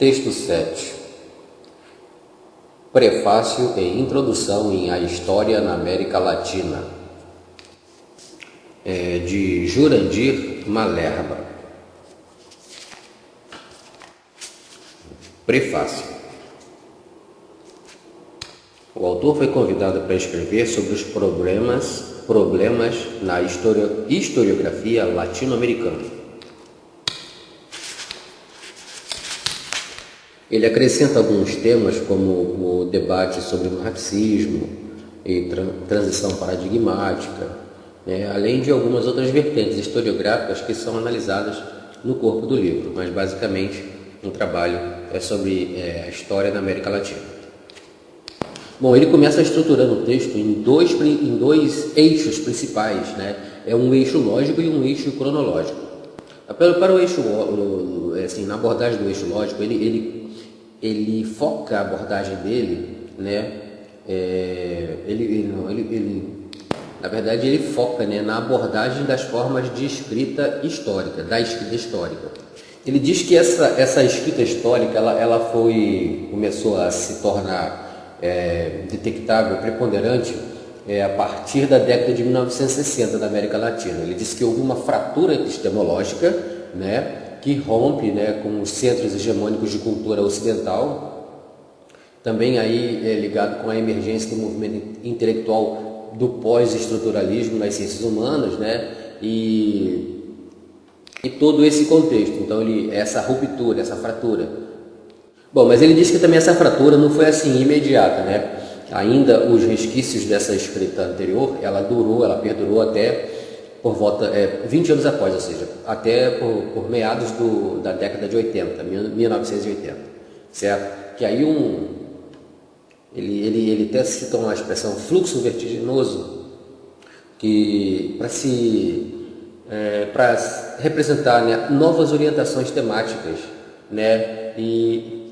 Texto 7. Prefácio e introdução em A História na América Latina, de Jurandir Malerba. Prefácio. O autor foi convidado para escrever sobre os problemas na historiografia latino-americana. Ele acrescenta alguns temas como o debate sobre marxismo e transição paradigmática, além de algumas outras vertentes historiográficas que são analisadas no corpo do livro, mas basicamente um trabalho é sobre a história da América Latina. Bom, ele começa estruturando o texto em dois eixos principais, É um eixo lógico e um eixo cronológico. Para o eixo, assim, na abordagem do eixo lógico, ele foca a abordagem dele, na verdade ele foca, na abordagem das formas de escrita histórica, da escrita histórica. Ele diz que essa escrita histórica, ela começou a se tornar detectável, preponderante, a partir da década de 1960 da América Latina. Ele diz que houve uma fratura epistemológica, que rompe, com os centros hegemônicos de cultura ocidental, também aí ligado com a emergência do movimento intelectual do pós-estruturalismo nas ciências humanas, e todo esse contexto. Então, essa ruptura, essa fratura. Bom, mas ele diz que também essa fratura não foi assim imediata, Ainda os resquícios dessa escrita anterior, ela perdurou até por volta 20 anos após, ou seja, até por meados da década de 80, 1980, certo? Que aí ele até cita uma expressão fluxo vertiginoso, que para representar novas orientações temáticas, e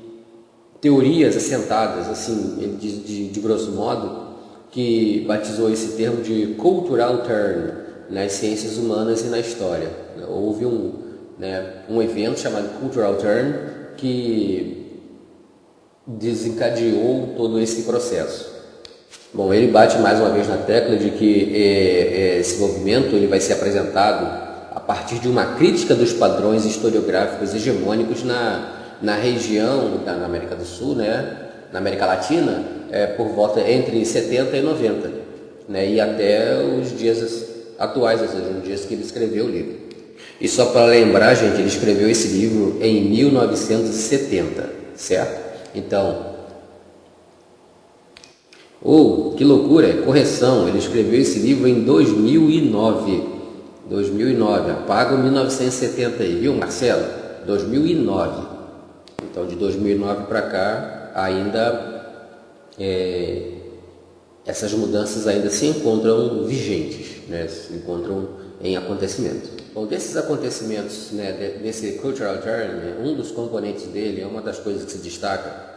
teorias assentadas, assim, ele diz de grosso modo, que batizou esse termo de cultural turn nas ciências humanas e na história. Houve um evento chamado Cultural Turn que desencadeou todo esse processo. Bom, ele bate mais uma vez na tecla de que esse movimento ele vai ser apresentado a partir de uma crítica dos padrões historiográficos hegemônicos na região, na América do Sul, na América Latina, por volta entre 70 e 90, e até os dias atuais, ou seja, nos dias que ele escreveu o livro. E só para lembrar, gente, ele escreveu esse livro em 1970, certo? Então, que loucura, correção, ele escreveu esse livro em 2009, apaga o 1970 aí, viu, Marcelo? 2009. Então, de 2009 para cá, ainda essas mudanças ainda se encontram vigentes, se encontram em acontecimento. Bom, desses acontecimentos, desse Cultural Turn, um dos componentes dele, uma das coisas que se destaca,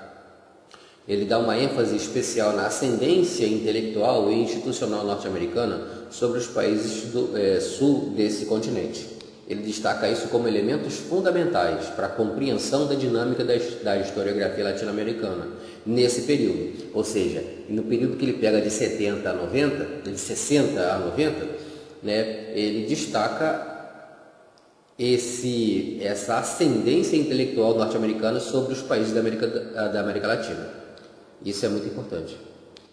ele dá uma ênfase especial na ascendência intelectual e institucional norte-americana sobre os países do sul desse continente. Ele destaca isso como elementos fundamentais para a compreensão da dinâmica da historiografia latino-americana nesse período. Ou seja, no período que ele pega de 70 a 90, de 60 a 90, ele destaca essa ascendência intelectual norte-americana sobre os países da América Latina. Isso é muito importante.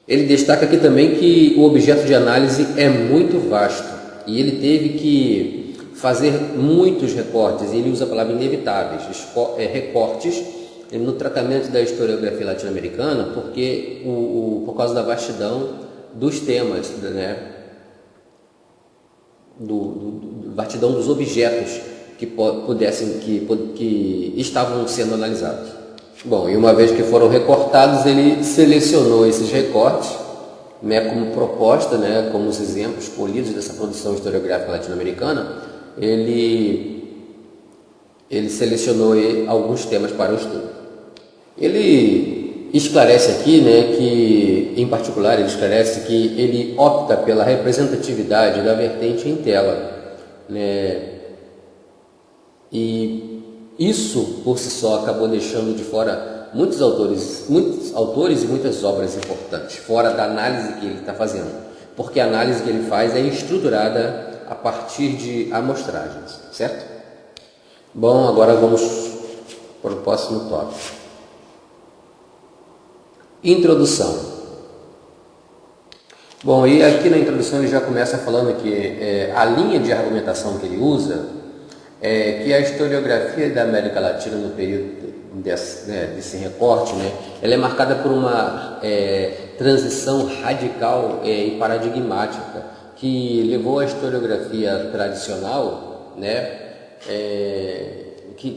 Ele destaca aqui também que o objeto de análise é muito vasto e ele teve que fazer muitos recortes, ele usa a palavra inevitáveis, recortes no tratamento da historiografia latino-americana, porque por causa da vastidão dos temas, vastidão dos objetos que estavam sendo analisados. Bom, e uma vez que foram recortados, ele selecionou esses recortes, como proposta, como os exemplos polidos dessa produção historiográfica latino-americana. Ele selecionou alguns temas para o estudo. Ele esclarece aqui, que, em particular, ele opta pela representatividade da vertente em tela, e isso por si só acabou deixando de fora muitos autores e muitas obras importantes, fora da análise que ele está fazendo, porque a análise que ele faz é estruturada a partir de amostragens, certo? Bom, agora vamos para o próximo tópico. Introdução. Bom, e aqui na introdução ele já começa falando que a linha de argumentação que ele usa é que a historiografia da América Latina no período desse recorte, né, ela é marcada por uma transição radical e paradigmática que levou a historiografia tradicional, né, que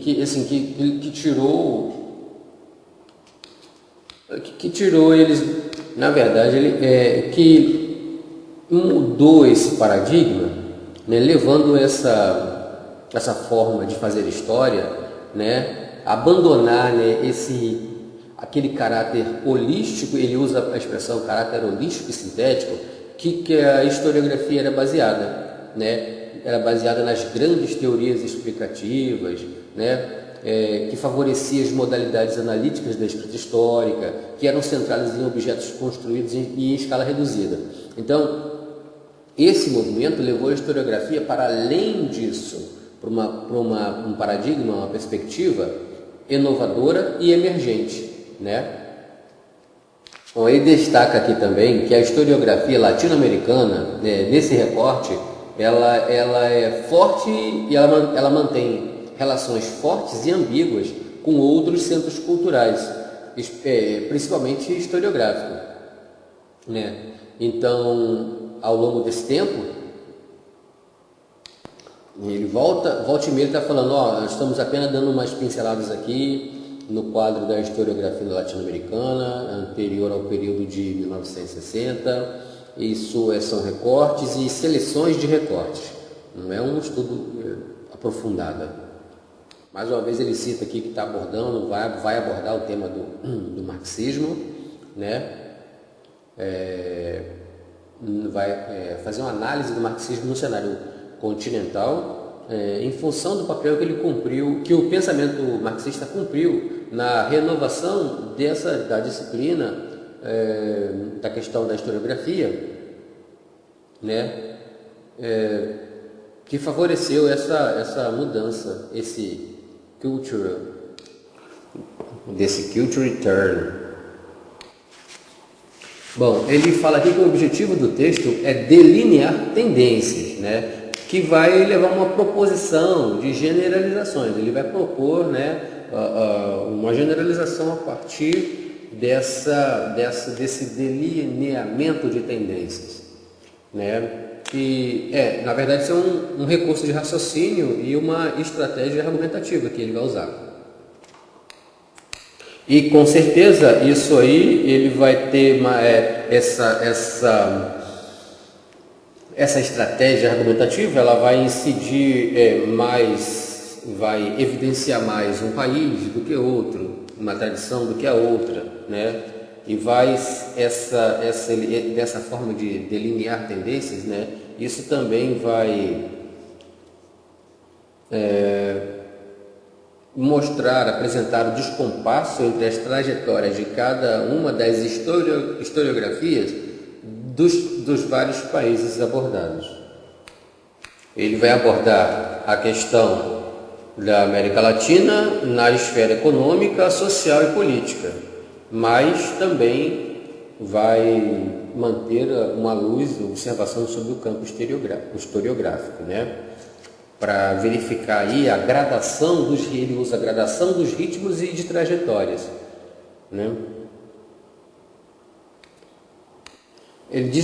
tirou eles, na verdade, que mudou esse paradigma, né, levando essa forma de fazer história, né, abandonar, né, aquele caráter holístico. Ele usa a expressão caráter holístico e sintético que a historiografia era baseada, né, era baseada nas grandes teorias explicativas, né, que favorecia as modalidades analíticas da escrita histórica, que eram centradas em objetos construídos em escala reduzida. Então, esse movimento levou a historiografia para além disso, para um paradigma, uma perspectiva inovadora e emergente, né? Bom, ele destaca aqui também que a historiografia latino-americana, né, nesse recorte, ela é forte e ela mantém relações fortes e ambíguas com outros centros culturais, principalmente historiográfico, né? Então, ao longo desse tempo, ele volta e meia está falando, estamos apenas dando umas pinceladas aqui no quadro da historiografia latino-americana, anterior ao período de 1960. Isso são recortes e seleções de recortes, não é um estudo aprofundado. Mais uma vez ele cita aqui que está abordando, vai abordar o tema do marxismo, né? Vai fazer uma análise do marxismo no cenário continental, em função do papel que ele cumpriu, que o pensamento marxista cumpriu na renovação da disciplina, da questão da historiografia, né? Que favoreceu essa mudança, esse culture turn. Bom, ele fala aqui que o objetivo do texto é delinear tendências, né, que vai levar a uma proposição de generalizações. Ele vai propor, né, uma generalização a partir desse delineamento de tendências, né, que na verdade, isso é um recurso de raciocínio e uma estratégia argumentativa que ele vai usar. E com certeza isso aí ele vai ter essa estratégia argumentativa, ela vai incidir mais, vai evidenciar mais um país do que outro, uma tradição do que a outra, né? E vai dessa forma de delinear tendências, né? Isso também vai apresentar o descompasso entre as trajetórias de cada uma das historiografias dos vários países abordados. Ele vai abordar a questão da América Latina na esfera econômica, social e política, mas também vai manter uma observação sobre o campo historiográfico, né? Para verificar aí a gradação ele usa a gradação dos ritmos e de trajetórias, né?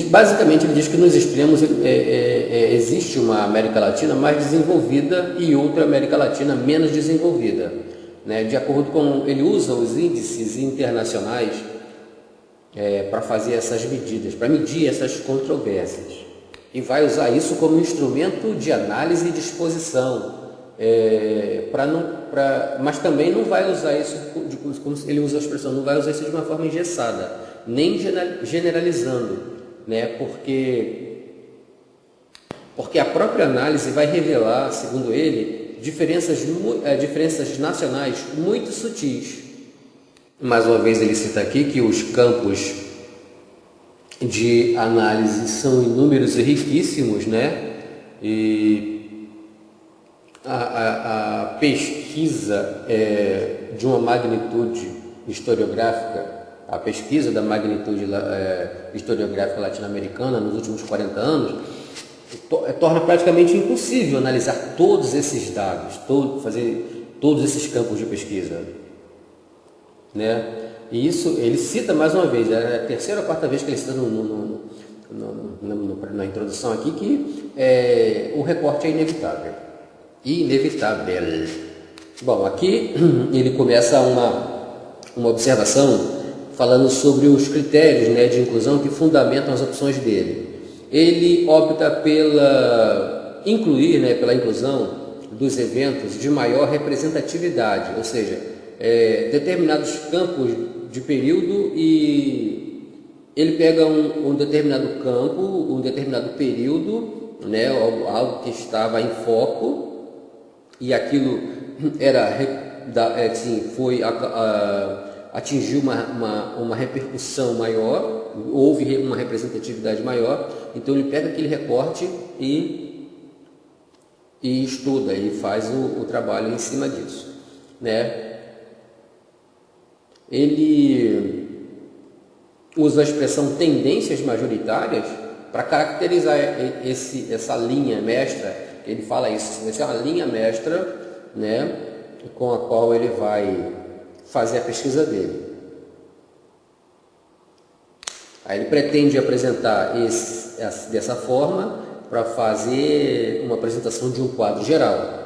Basicamente ele diz que nos extremos existe uma América Latina mais desenvolvida e outra América Latina menos desenvolvida, né? De acordo com ele usa os índices internacionais para fazer essas medidas, para medir essas controvérsias, e vai usar isso como instrumento de análise e disposição, mas também não vai usar isso, como ele usa a expressão, não vai usar isso de uma forma engessada, nem generalizando, né? Porque a própria análise vai revelar, segundo ele, diferenças nacionais muito sutis. Mais uma vez ele cita aqui que os campos de análise são inúmeros e riquíssimos, né? E a pesquisa de uma magnitude historiográfica, a pesquisa da magnitude historiográfica latino-americana nos últimos 40 anos, torna praticamente impossível analisar todos esses dados, fazer todos esses campos de pesquisa, né? E isso ele cita mais uma vez, é a terceira ou quarta vez que ele cita na introdução aqui, que o recorte é inevitável. Inevitável. Bom, aqui ele começa uma observação falando sobre os critérios, né, de inclusão que fundamentam as opções dele. Ele opta pela inclusão dos eventos de maior representatividade, ou seja, determinados campos de período, e ele pega um determinado campo, um determinado período, né, algo que estava em foco, e aquilo atingiu uma repercussão maior, houve uma representatividade maior, então ele pega aquele recorte e estuda e faz o trabalho em cima disso, né? Ele usa a expressão tendências majoritárias para caracterizar essa linha mestra. Ele fala isso, essa é uma linha mestra, né, com a qual ele vai fazer a pesquisa dele. Aí ele pretende apresentar dessa forma para fazer uma apresentação de um quadro geral.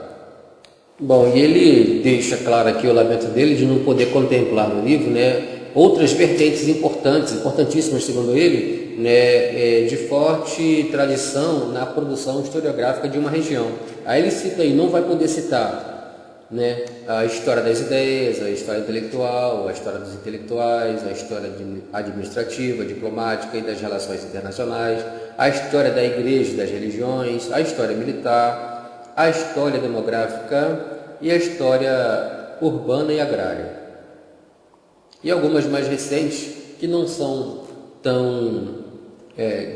Bom, e ele deixa claro aqui o lamento dele de não poder contemplar no livro, né, outras vertentes importantíssimas, segundo ele, né, de forte tradição na produção historiográfica de uma região. Aí ele cita aí, não vai poder citar, né, a história das ideias, a história intelectual, a história dos intelectuais, a história administrativa, diplomática e das relações internacionais, a história da igreja e das religiões, a história militar, a história demográfica e a história urbana e agrária. E algumas mais recentes que não são tão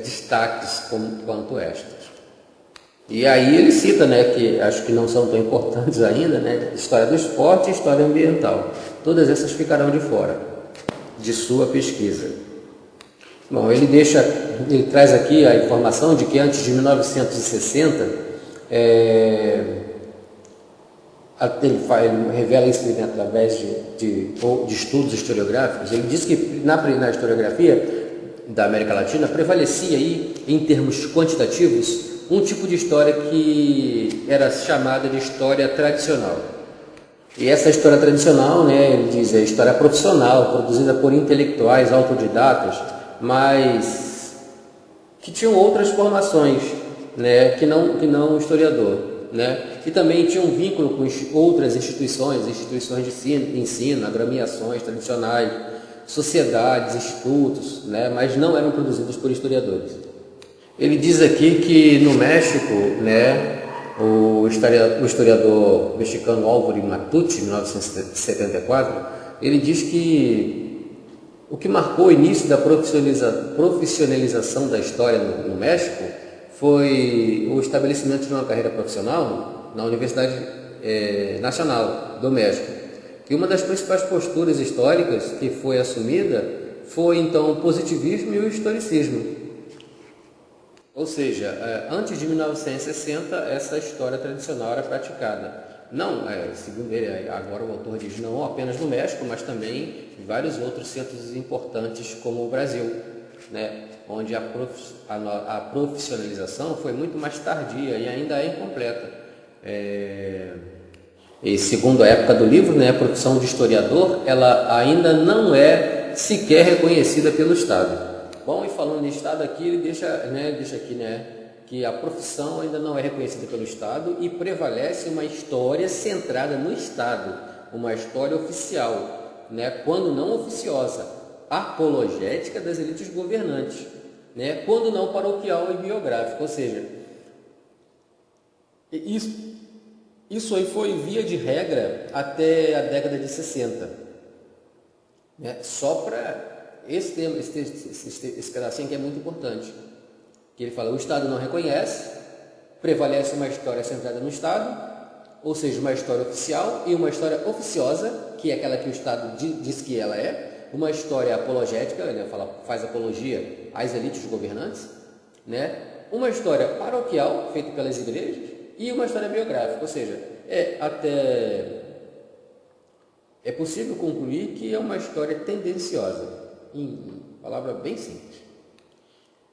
destaques quanto estas. E aí ele cita, né, que acho que não são tão importantes ainda, né, história do esporte e história ambiental. Todas essas ficarão de fora de sua pesquisa. Bom, ele traz aqui a informação de que antes de 1960, ele revela isso através de estudos historiográficos. Ele diz que na historiografia da América Latina prevalecia aí, em termos quantitativos, um tipo de história que era chamada de história tradicional. E essa história tradicional, né, ele diz, é história profissional, produzida por intelectuais autodidatas, mas que tinham outras formações, né, que não o historiador, né, e também tinha um vínculo com outras instituições de ensino, agremiações tradicionais, sociedades, institutos, né, mas não eram produzidos por historiadores. Ele diz aqui que no México, né, o historiador mexicano Álvaro Matucci, em 1974, ele diz que o que marcou o início da profissionalização da história no México foi o estabelecimento de uma carreira profissional na Universidade Nacional do México. E uma das principais posturas históricas que foi assumida foi então o positivismo e o historicismo. Ou seja, antes de 1960, essa história tradicional era praticada. Não, segundo ele, agora o autor diz, não apenas no México, mas também em vários outros centros importantes como o Brasil, né, onde a profissionalização foi muito mais tardia e ainda é incompleta. E segundo a época do livro, né, a profissão de historiador, ela ainda não é sequer reconhecida pelo Estado. Bom, e falando em Estado aqui, ele deixa aqui, né, que a profissão ainda não é reconhecida pelo Estado e prevalece uma história centrada no Estado, uma história oficial, né, quando não oficiosa, apologética das elites governantes, né, quando não paroquial e biográfica, ou seja, Isso aí foi via de regra até a década de 60. Né? Só para esse tema, esse pedacinho que é muito importante. Que ele fala, o Estado não reconhece, prevalece uma história centrada no Estado, ou seja, uma história oficial e uma história oficiosa, que é aquela que o Estado diz que ela é, uma história apologética, ele faz apologia às elites governantes, né? Uma história paroquial, feita pelas igrejas, e uma história biográfica, ou seja, é possível concluir que é uma história tendenciosa, em palavra bem simples.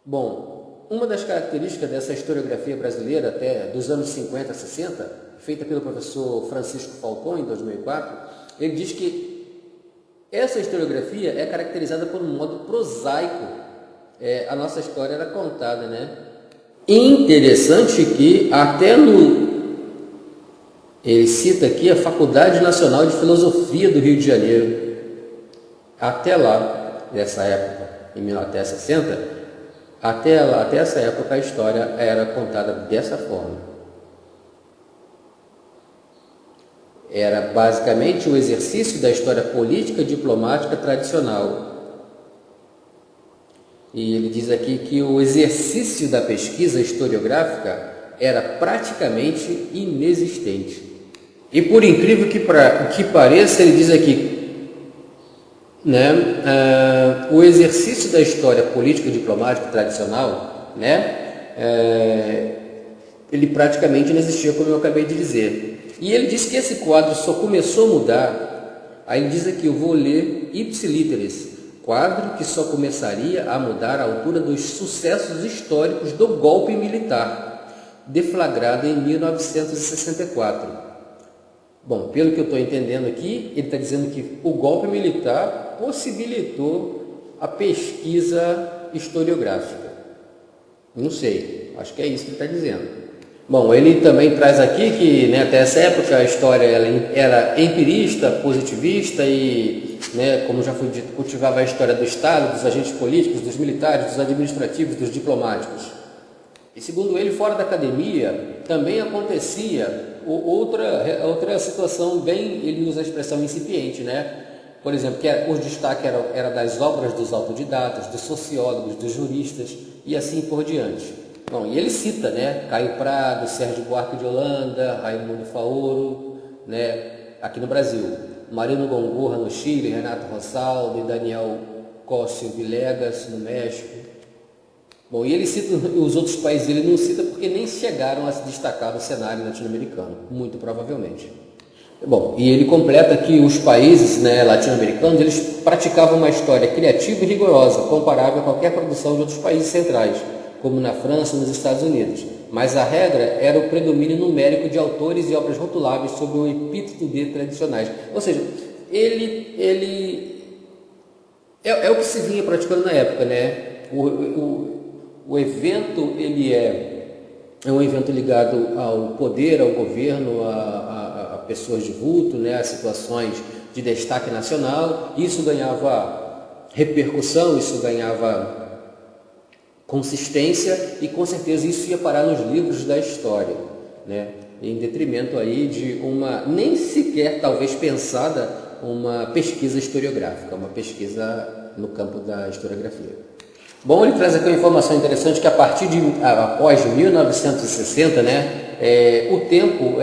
Bom, uma das características dessa historiografia brasileira até dos anos 50 a 60, feita pelo professor Francisco Falcão em 2004, ele diz que essa historiografia é caracterizada por um modo prosaico. A nossa história era contada, né? Interessante que até ele cita aqui a Faculdade Nacional de Filosofia do Rio de Janeiro. Até lá, nessa época, em 1960, até essa época a história era contada dessa forma. Era basicamente o exercício da história política e diplomática tradicional. E ele diz aqui que o exercício da pesquisa historiográfica era praticamente inexistente. E por incrível que pareça, ele diz aqui, né, o exercício da história política e diplomática tradicional, né, ele praticamente não existia, como eu acabei de dizer. E ele diz que esse quadro só começou a mudar, aí ele diz aqui, eu vou ler ipsiliteris, quadro que só começaria a mudar à altura dos sucessos históricos do golpe militar, deflagrado em 1964. Bom, pelo que eu estou entendendo aqui, ele está dizendo que o golpe militar possibilitou a pesquisa historiográfica. Não sei, acho que é isso que ele está dizendo. Bom, ele também traz aqui que, né, até essa época a história era empirista, positivista e, né, como já foi dito, cultivava a história do Estado, dos agentes políticos, dos militares, dos administrativos, dos diplomáticos. E segundo ele, fora da academia, também acontecia outra situação bem, ele usa a expressão incipiente, né? Por exemplo, que o destaque era das obras dos autodidatas, dos sociólogos, dos juristas e assim por diante. Bom, e ele cita, né, Caio Prado, Sérgio Buarque de Holanda, Raimundo Faoro, né, aqui no Brasil, Marino Gongorra no Chile, Renato Rossaldo e Daniel Cóssio Villegas no México. Bom, e ele cita os outros países, ele não cita porque nem chegaram a se destacar no cenário latino-americano, muito provavelmente. Bom, e ele completa que os países, né, latino-americanos, eles praticavam uma história criativa e rigorosa, comparável a qualquer produção de outros países centrais, como na França e nos Estados Unidos. Mas a regra era o predomínio numérico de autores e obras rotuláveis sob o epíteto de tradicionais. Ou seja, ele é o que se vinha praticando na época, né? O evento ele é um evento ligado ao poder, ao governo, a pessoas de vulto, né? A situações de destaque nacional. Isso ganhava repercussão, isso ganhava consistência e com certeza isso ia parar nos livros da história, né? Em detrimento aí de uma nem sequer talvez pensada uma pesquisa historiográfica, uma pesquisa no campo da historiografia. Bom, ele traz aqui uma informação interessante que após 1960, né, o tempo,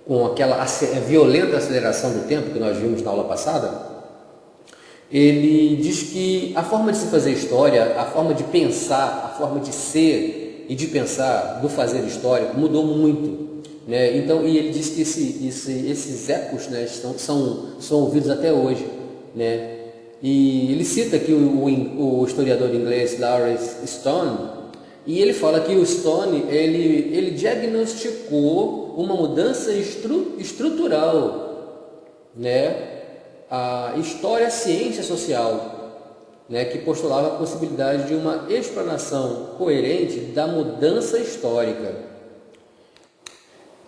com aquela violenta aceleração do tempo que nós vimos na aula passada, ele diz que a forma de se fazer história, a forma de pensar, a forma de ser e de pensar do fazer histórico mudou muito, né? Então, e ele diz que esses ecos, né, são ouvidos até hoje, né? E ele cita aqui o historiador inglês Lawrence Stone, e ele fala que o Stone ele diagnosticou uma mudança estrutural, né? A história ciência social, né, que postulava a possibilidade de uma explanação coerente da mudança histórica.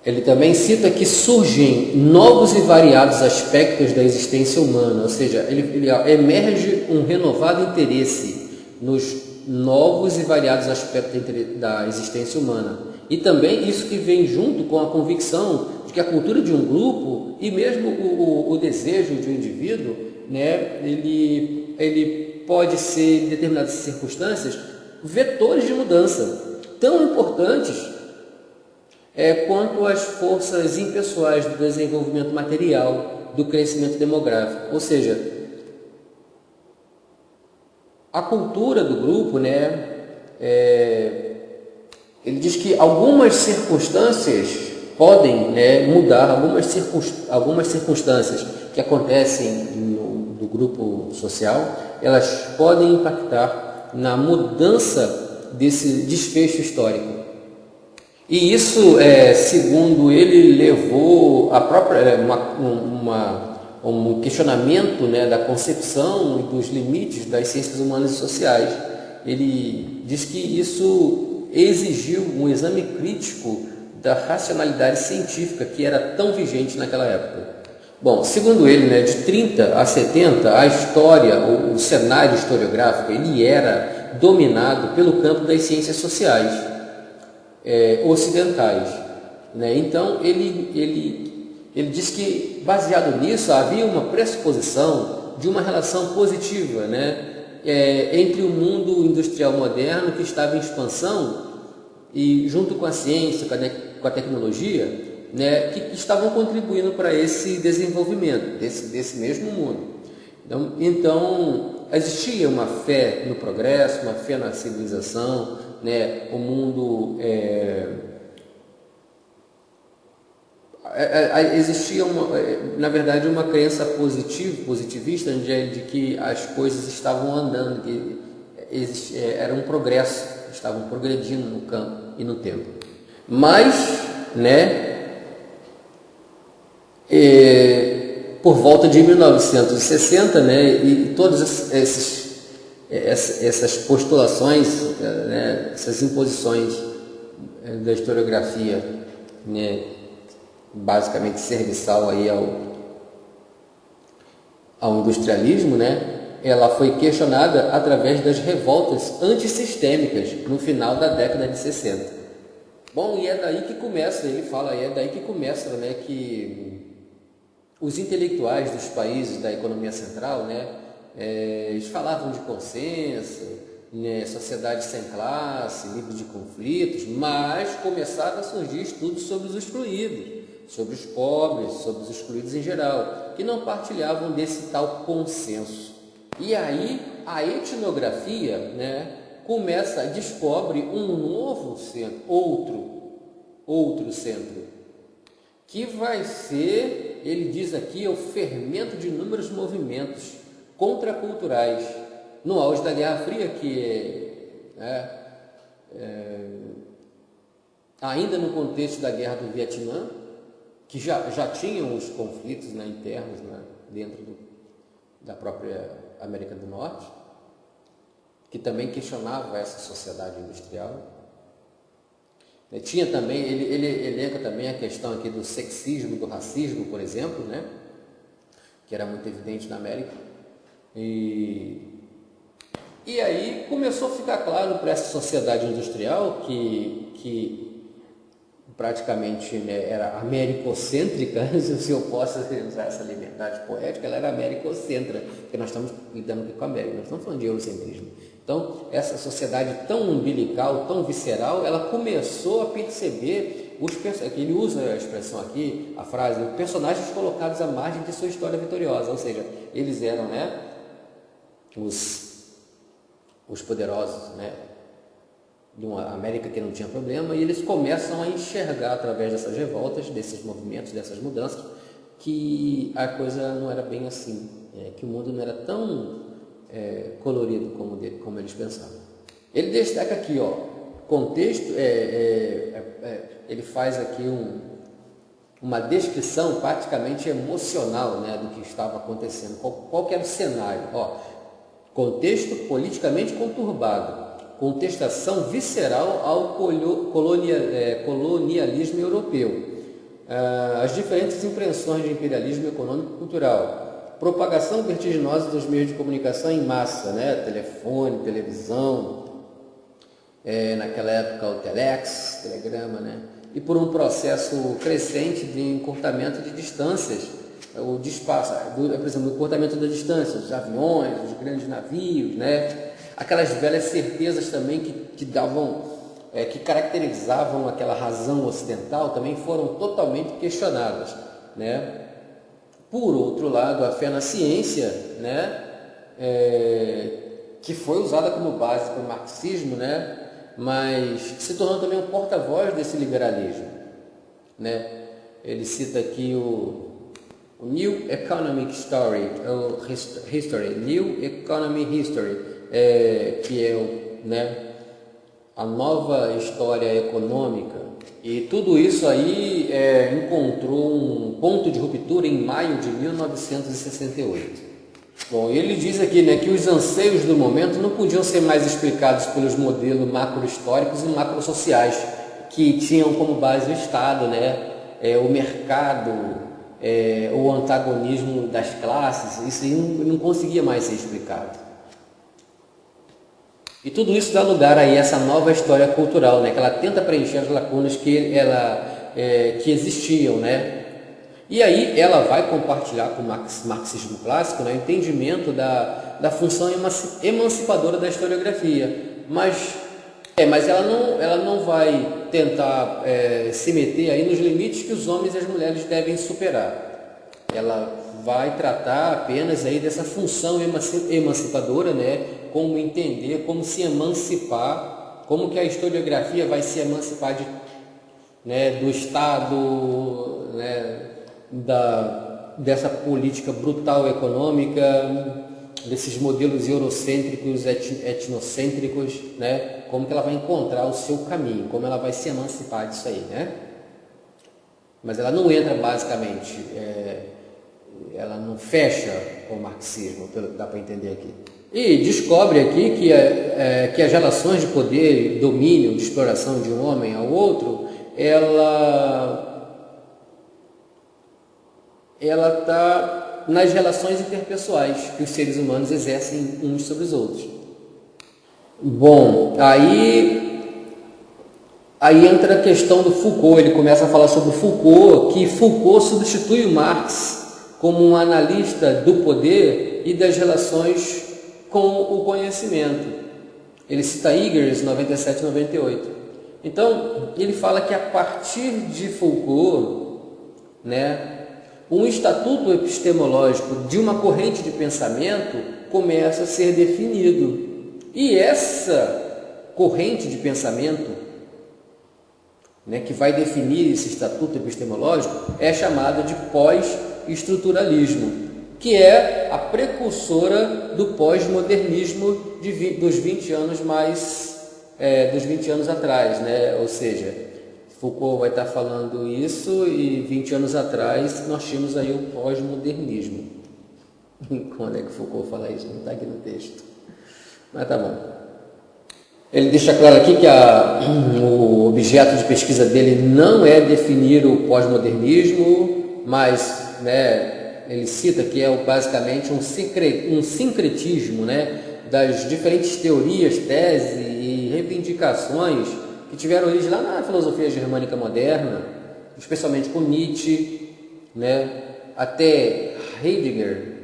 Ele também cita que surgem novos e variados aspectos da existência humana, ou seja, ele emerge um renovado interesse nos novos e variados aspectos da existência humana. E também isso que vem junto com a convicção de que a cultura de um grupo e mesmo o desejo de um indivíduo, né, ele pode ser, em determinadas circunstâncias, vetores de mudança tão importantes quanto as forças impessoais do desenvolvimento material, do crescimento demográfico. Ou seja, a cultura do grupo, né, ele diz que algumas circunstâncias podem, né, mudar, algumas circunstâncias que acontecem do grupo social, elas podem impactar na mudança desse desfecho histórico. E isso, segundo ele, levou a própria um questionamento, né, da concepção e dos limites das ciências humanas e sociais. Ele diz que isso exigiu um exame crítico da racionalidade científica que era tão vigente naquela época. Bom, segundo ele, né, de 30 a 70, a história, o cenário historiográfico, ele era dominado pelo campo das ciências sociais ocidentais, né? Então ele diz que, baseado nisso, havia uma pressuposição de uma relação positiva, né, entre o mundo industrial moderno, que estava em expansão, e junto com a ciência, com a tecnologia, né, que estavam contribuindo para esse desenvolvimento desse mesmo mundo. Então existia uma fé no progresso, uma fé na civilização, né? O mundo existia na verdade uma crença positivista de que as coisas estavam andando, que era um progresso, estavam progredindo no campo e no tempo. Mas, né, por volta de 1960, né, e todas essas postulações, né, essas imposições da historiografia, né, basicamente serviçal aí ao industrialismo, né, ela foi questionada através das revoltas antissistêmicas no final da década de 60. Bom, e é daí que começa, ele fala, né, que os intelectuais dos países da economia central, né, eles falavam de consenso, né, sociedade sem classe, livre de conflitos, mas começaram a surgir estudos sobre os excluídos, sobre os pobres, sobre os excluídos em geral, que não partilhavam desse tal consenso. E aí a etnografia, né, descobre um novo centro, outro centro, que vai ser, ele diz aqui, o fermento de inúmeros movimentos contraculturais no auge da Guerra Fria, que ainda no contexto da Guerra do Vietnã, que já tinham os conflitos, né, internos, né, dentro da própria América do Norte, que também questionava essa sociedade industrial. Tinha também, ele elenca também a questão aqui do sexismo, do racismo, por exemplo, né, que era muito evidente na América. E aí começou a ficar claro para essa sociedade industrial que praticamente, né, era americocêntrica, se eu posso usar essa liberdade poética, ela era americocêntrica, porque nós estamos lidando aqui com a América, nós estamos falando de eurocentrismo. Então, essa sociedade tão umbilical, tão visceral, ela começou a perceber ele usa a expressão aqui, a frase, personagens colocados à margem de sua história vitoriosa, ou seja, eles eram, né, os poderosos, né, de uma América que não tinha problema, e eles começam a enxergar através dessas revoltas, desses movimentos, dessas mudanças, que a coisa não era bem assim, que o mundo não era tão colorido como eles pensavam. Ele destaca aqui, contexto, ele faz aqui uma descrição praticamente emocional, né, do que estava acontecendo, qual que era o cenário. Contexto politicamente conturbado, contestação visceral ao colonialismo europeu, as diferentes impressões de imperialismo econômico e cultural, propagação vertiginosa dos meios de comunicação em massa, né, telefone, televisão, naquela época o telex, telegrama, né? E por um processo crescente de encurtamento de distâncias, o espaço, por exemplo, o encurtamento da distância, os aviões, os grandes navios, né? Aquelas velhas certezas também que davam, que caracterizavam aquela razão ocidental também foram totalmente questionadas, né? Por outro lado, a fé na ciência, né? Que foi usada como base para o marxismo, né? Mas se tornou também um porta-voz desse liberalismo, né? Ele cita aqui o New Economic Story, History, New Economy History, que é né, a nova história econômica. E tudo isso aí encontrou um ponto de ruptura em maio de 1968. Bom, ele diz aqui, né, que os anseios do momento não podiam ser mais explicados pelos modelos macro-históricos e macro-sociais que tinham como base o Estado, né, o mercado, o antagonismo das classes. Isso aí não conseguia mais ser explicado. E tudo isso dá lugar aí a essa nova história cultural, né, que ela tenta preencher as lacunas que existiam, né? E aí ela vai compartilhar com o marxismo clássico, né, o entendimento da função emancipadora da historiografia, mas ela não vai tentar se meter aí nos limites que os homens e as mulheres devem superar. Ela vai tratar apenas aí dessa função emancipadora, né, como entender, como se emancipar, como que a historiografia vai se emancipar do Estado, né, dessa política brutal econômica, desses modelos eurocêntricos, etnocêntricos, né? Como que ela vai encontrar o seu caminho, como ela vai se emancipar disso aí, né? Mas ela não entra basicamente, ela não fecha o marxismo, pelo que dá para entender aqui. E descobre aqui que as relações de poder, domínio, de exploração de um homem ao outro, ela está nas relações interpessoais que os seres humanos exercem uns sobre os outros. Bom, aí entra a questão do Foucault. Ele começa a falar sobre Foucault, que Foucault substitui o Marx como um analista do poder e das relações com o conhecimento. Ele cita Eggers, 97 e 98. Então, ele fala que a partir de Foucault, né, um estatuto epistemológico de uma corrente de pensamento começa a ser definido. E essa corrente de pensamento, né, que vai definir esse estatuto epistemológico é chamada de pós-estruturalismo, que é a precursora do pós-modernismo dos 20 anos dos 20 anos atrás, né? Ou seja, Foucault vai estar falando isso e 20 anos atrás nós tínhamos aí o pós-modernismo. Quando é que Foucault fala isso? Não está aqui no texto. Mas tá bom. Ele deixa claro aqui que o objeto de pesquisa dele não é definir o pós-modernismo, mas, né, ele cita que é basicamente um sincretismo, né, das diferentes teorias, teses e reivindicações que tiveram origem lá na filosofia germânica moderna, especialmente com Nietzsche, né, até Heidegger,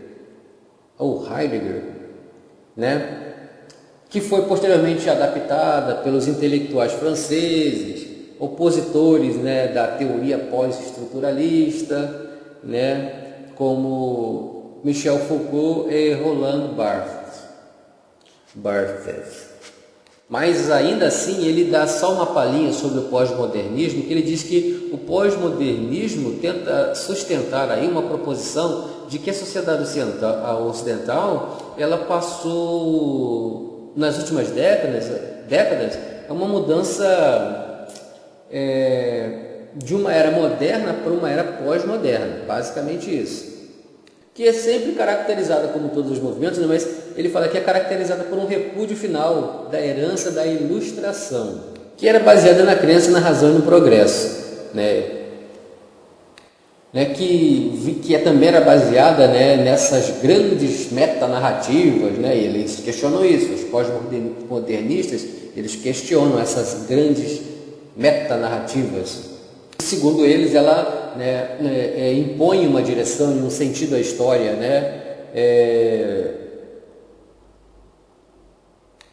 né, que foi posteriormente adaptada pelos intelectuais franceses, opositores, né, da teoria pós-estruturalista, né, como Michel Foucault e Roland Barthes. Mas ainda assim ele dá só uma palhinha sobre o pós-modernismo, que ele diz que o pós-modernismo tenta sustentar aí uma proposição de que a sociedade ocidental ela passou nas últimas décadas uma mudança de uma era moderna para uma era pós-moderna, basicamente isso. Que é sempre caracterizada, como todos os movimentos, né, mas ele fala que é caracterizada por um repúdio final da herança da Ilustração, que era baseada na crença, na razão e no progresso, né, que também era baseada, né, nessas grandes metanarrativas, né, e eles questionam isso. Os pós-modernistas eles questionam essas grandes metanarrativas. Segundo eles, ela, né, impõe uma direção e um sentido à história, né?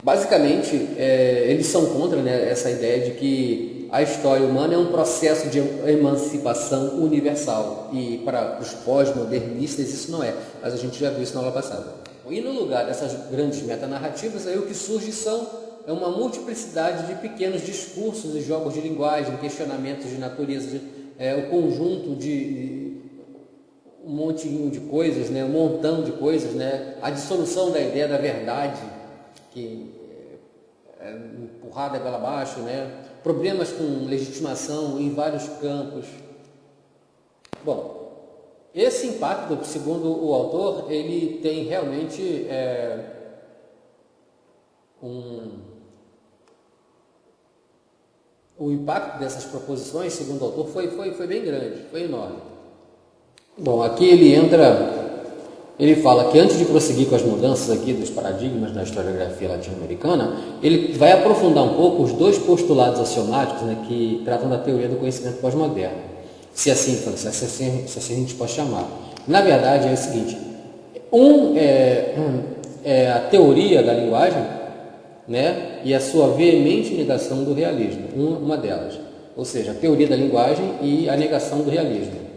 Basicamente, eles são contra, né, essa ideia de que a história humana é um processo de emancipação universal. E para os pós-modernistas isso não é, mas a gente já viu isso na aula passada. E no lugar dessas grandes metanarrativas, aí o que surge é uma multiplicidade de pequenos discursos e jogos de linguagem, questionamentos de natureza, o conjunto de um montinho de coisas, né, um montão de coisas, né, a dissolução da ideia da verdade, que é empurrada pela baixo, né, problemas com legitimação em vários campos. Bom, esse impacto, segundo o autor, ele tem realmente o impacto dessas proposições, segundo o autor, foi bem grande, foi enorme. Bom, aqui ele fala que antes de prosseguir com as mudanças aqui dos paradigmas da historiografia latino-americana, ele vai aprofundar um pouco os dois postulados axiomáticos, né, que tratam da teoria do conhecimento pós-moderno, se assim a gente pode chamar. Na verdade é o seguinte, é a teoria da linguagem, né, e a sua veemente negação do realismo, uma delas, ou seja, a teoria da linguagem e a negação do realismo,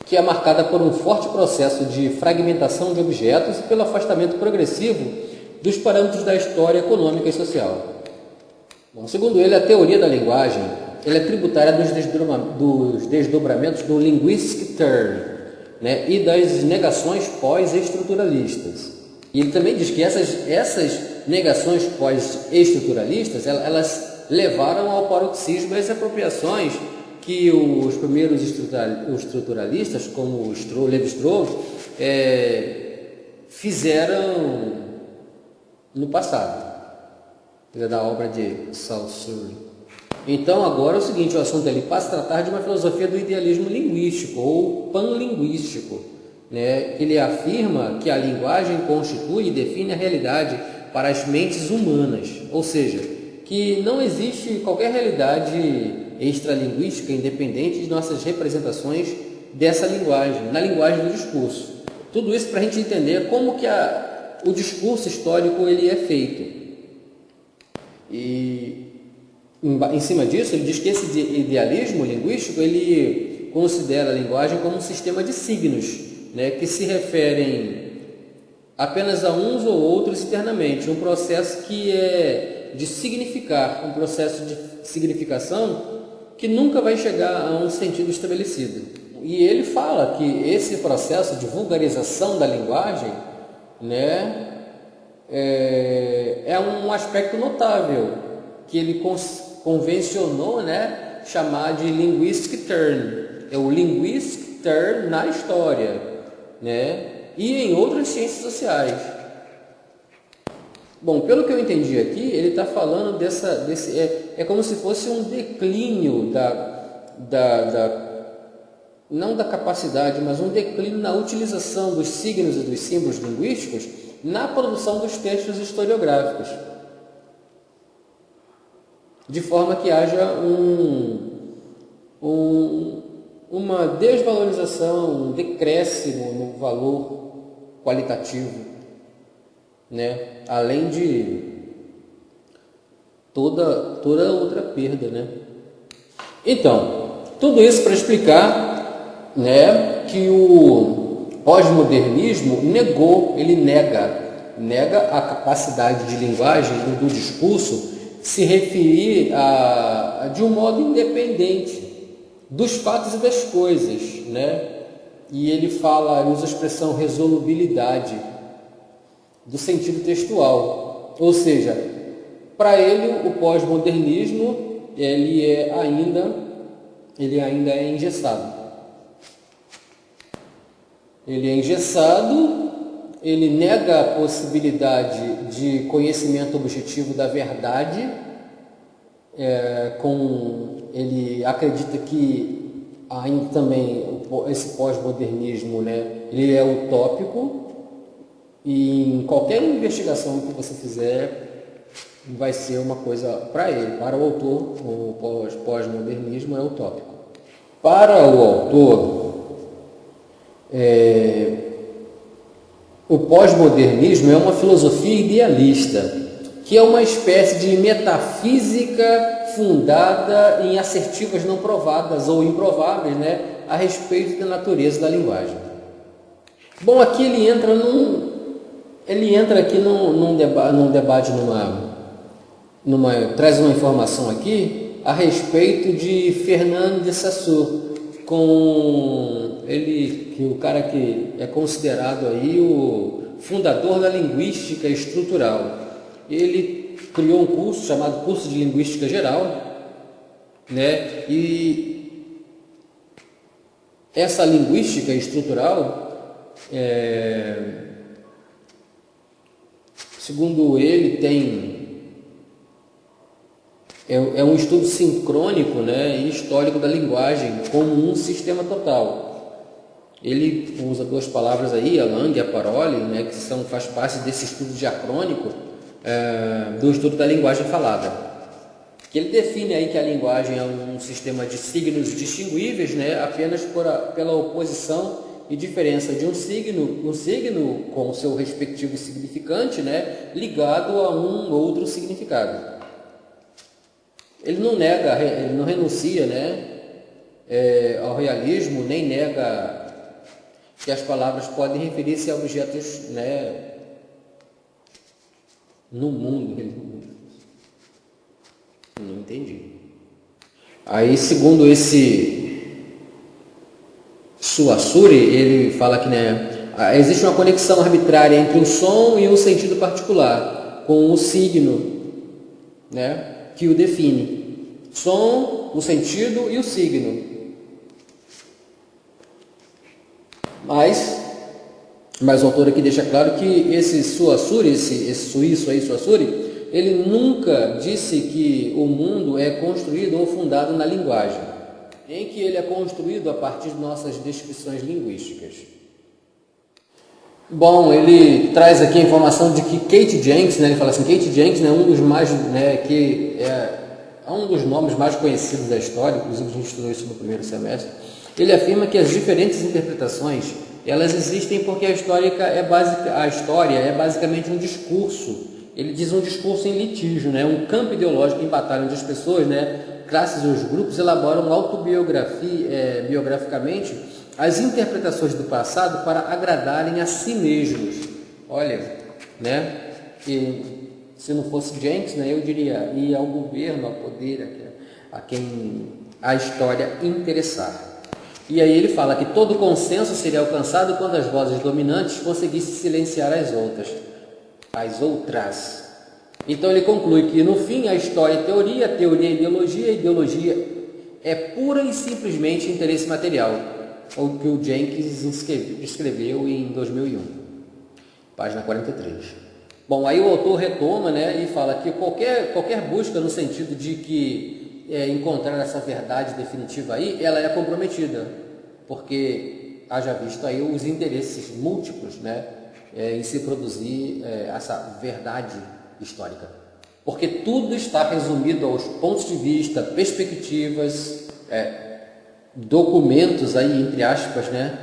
que é marcada por um forte processo de fragmentação de objetos e pelo afastamento progressivo dos parâmetros da história econômica e social. Bom, segundo ele, a teoria da linguagem ela é tributária dos desdobramentos do linguistic turn, né, e das negações pós-estruturalistas. E ele também diz que essas negações pós-estruturalistas elas levaram ao paroxismo as apropriações que os primeiros estruturalistas, como o Levi-Strauss, fizeram no passado, da obra de Saussure. Então, agora é o seguinte, o assunto ele passa a tratar de uma filosofia do idealismo linguístico, ou panlinguístico, né? Ele afirma que a linguagem constitui e define a realidade para as mentes humanas, ou seja, que não existe qualquer realidade extralinguística independente de nossas representações dessa linguagem, na linguagem do discurso. Tudo isso para a gente entender como que o discurso histórico ele é feito. E em cima disso, ele diz que esse idealismo linguístico ele considera a linguagem como um sistema de signos, né, que se referem apenas a uns ou outros internamente, um processo que é de significar, um processo de significação que nunca vai chegar a um sentido estabelecido. E ele fala que esse processo de vulgarização da linguagem, né, é um aspecto notável que ele convencionou, né, chamar de linguistic turn. É o linguistic turn na história, né, e em outras ciências sociais. Bom, pelo que eu entendi aqui, ele está falando é como se fosse um declínio não da capacidade, mas um declínio na utilização dos signos e dos símbolos linguísticos na produção dos textos historiográficos, de forma que haja uma desvalorização, um decréscimo no valor qualitativo, né? Além de toda outra perda, né? Então, tudo isso para explicar, né, que o pós-modernismo nega a capacidade de linguagem do discurso se referir de um modo independente dos fatos e das coisas, né? E ele usa a expressão resolubilidade do sentido textual, ou seja, para ele o pós-modernismo ele ainda é engessado. Ele é engessado, ele nega a possibilidade de conhecimento objetivo da verdade, ele acredita que ainda também esse pós-modernismo, né, ele é utópico, e em qualquer investigação que você fizer, vai ser uma coisa para ele. Para o autor, o pós-modernismo é utópico. Para o autor, o pós-modernismo é uma filosofia idealista, que é uma espécie de metafísica fundada em assertivas não provadas ou improváveis, né, a respeito da natureza da linguagem. Bom, aqui ele entra aqui num debate, traz uma informação aqui a respeito de Fernand de Saussure, que o cara que é considerado aí o fundador da linguística estrutural. Ele criou um curso chamado Curso de Linguística Geral, né? E essa linguística estrutural, segundo ele, é um estudo sincrônico, né, e histórico da linguagem como um sistema total. Ele usa duas palavras aí, a langue e a parole, né, que faz parte desse estudo diacrônico do estudo da linguagem falada. Que ele define aí que a linguagem é um sistema de signos distinguíveis, né, apenas pela oposição e diferença de um signo com o seu respectivo significante, né, ligado a um outro significado. Ele não nega, ele não renuncia, né, ao realismo, nem nega que as palavras podem referir-se a objetos, né, no mundo. Não entendi. Aí, segundo esse Saussure, ele fala que, né, existe uma conexão arbitrária entre o som e um sentido particular, com o signo, né, que o define. Som, o sentido e o signo. Mas o autor aqui deixa claro que esse Saussure, esse suíço aí, Saussure, ele nunca disse que o mundo é construído ou fundado na linguagem, nem que ele é construído a partir de nossas descrições linguísticas. Bom, ele traz aqui a informação de que Kate Jenkins, né, ele fala assim, Kate Jenkins é um dos mais, né, que é um dos nomes mais conhecidos da história, inclusive a gente estudou isso no primeiro semestre. Ele afirma que as diferentes interpretações, elas existem porque a história é basicamente um discurso. Ele diz um discurso em litígio, né, um campo ideológico em batalha onde as pessoas, né, classes ou os grupos elaboram biograficamente as interpretações do passado para agradarem a si mesmos. Olha, né, que se não fosse Jenkins, né, eu diria, e ao governo, ao poder, a quem a história interessar. E aí ele fala que todo consenso seria alcançado quando as vozes dominantes conseguissem silenciar as outras. Então ele conclui que no fim a história é teoria, a teoria é ideologia, a ideologia é pura e simplesmente interesse material, o que o Jenkins escreveu em 2001, página 43. Bom, aí o autor retoma, né, e fala que qualquer busca no sentido de que encontrar essa verdade definitiva aí, ela é comprometida, porque haja visto aí os interesses múltiplos, né, em se produzir essa verdade histórica. Porque tudo está resumido aos pontos de vista, perspectivas, documentos aí, entre aspas, né,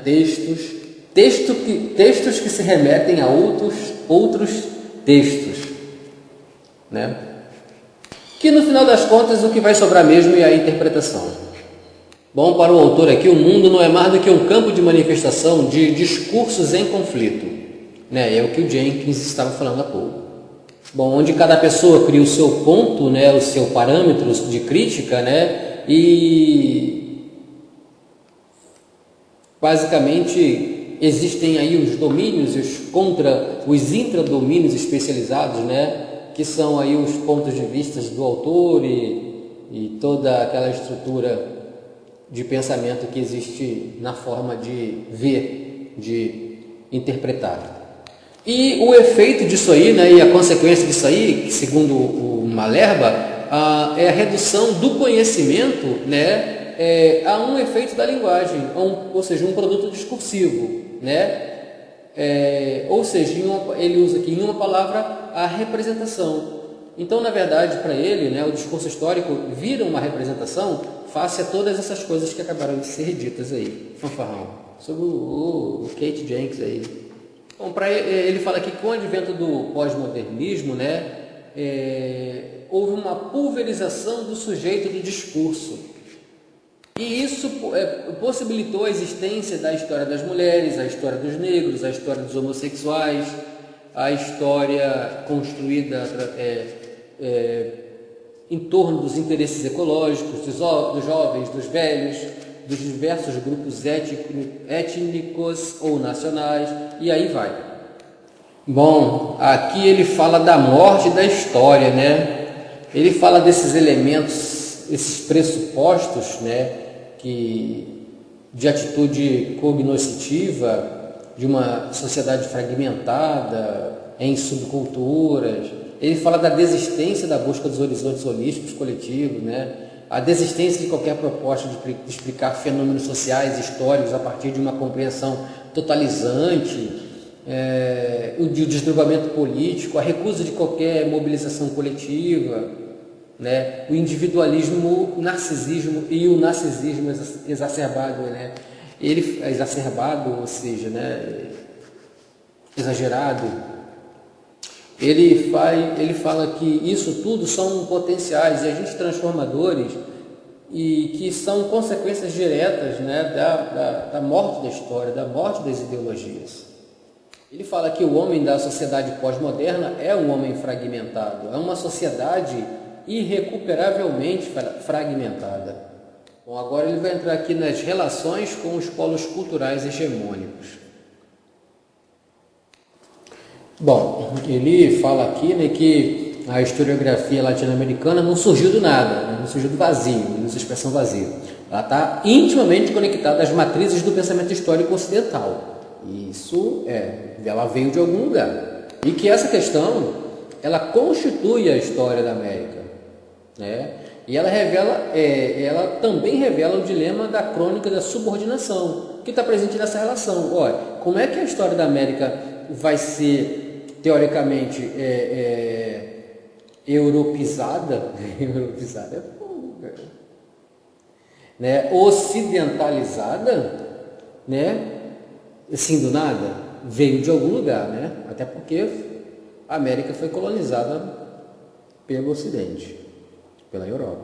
textos que se remetem a outros textos, né? Que no final das contas o que vai sobrar mesmo é a interpretação. Bom, para o autor aqui, o mundo não é mais do que um campo de manifestação de discursos em conflito, né? É o que o Jenkins estava falando há pouco. Bom, onde cada pessoa cria o seu ponto, né, o seu parâmetro de crítica, né, e basicamente existem aí os domínios os intradomínios especializados, né, que são aí os pontos de vista do autor e toda aquela estrutura de pensamento que existe na forma de ver, de interpretar. E o efeito disso aí, né, e a consequência disso aí, segundo o Malherbe, é a redução do conhecimento, né, a um efeito da linguagem, ou seja, um produto discursivo, né? Ou seja, ele usa aqui em uma palavra a representação. Então, na verdade, para ele, né, o discurso histórico vira uma representação face a todas essas coisas que acabaram de ser ditas aí. Fanfarrão. Sobre o Kate Jenkins aí. Bom, ele fala aqui que com o advento do pós-modernismo, né, houve uma pulverização do sujeito do discurso. E isso possibilitou a existência da história das mulheres, a história dos negros, a história dos homossexuais, a história construída em torno dos interesses ecológicos, dos jovens, dos velhos, dos diversos grupos étnicos ou nacionais, e aí vai. Bom, aqui ele fala da morte da história, né? Ele fala desses elementos, esses pressupostos, né, de atitude cognoscitiva, de uma sociedade fragmentada em subculturas. Ele fala da desistência da busca dos horizontes holísticos coletivos, né? A desistência de qualquer proposta de explicar fenômenos sociais históricos a partir de uma compreensão totalizante, o desdobramento político, a recusa de qualquer mobilização coletiva, né? O individualismo, o narcisismo e o narcisismo exacerbado, né? Ele é exacerbado, ou seja, né, exagerado. Ele fala que isso tudo são potenciais e agentes transformadores e que são consequências diretas, né, da morte da história, da morte das ideologias. Ele fala que o homem da sociedade pós-moderna é um homem fragmentado, é uma sociedade irrecuperavelmente fragmentada. Bom, agora ele vai entrar aqui nas relações com os polos culturais hegemônicos. Bom, ele fala aqui, né, que a historiografia latino-americana não surgiu do nada, né, não surgiu do vazio, não usa a expressão vazio. Ela está intimamente conectada às matrizes do pensamento histórico ocidental. Isso ela veio de algum lugar. E que essa questão, ela constitui a história da América, né? E ela também revela o dilema da crônica da subordinação, que está presente nessa relação. Olha, como é que a história da América vai ser teoricamente europeizada, né, ocidentalizada, né, assim do nada, veio de algum lugar, né, até porque a América foi colonizada pelo Ocidente, pela Europa.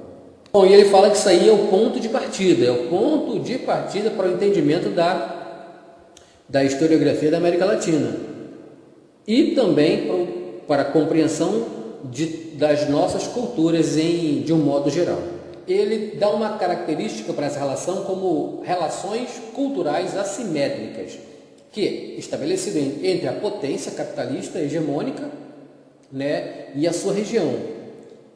Bom, e ele fala que isso aí é o ponto de partida, para o entendimento da historiografia da América Latina. E também para a compreensão das nossas culturas de um modo geral. Ele dá uma característica para essa relação como relações culturais assimétricas, que estabelecido entre a potência capitalista hegemônica, né, e a sua região,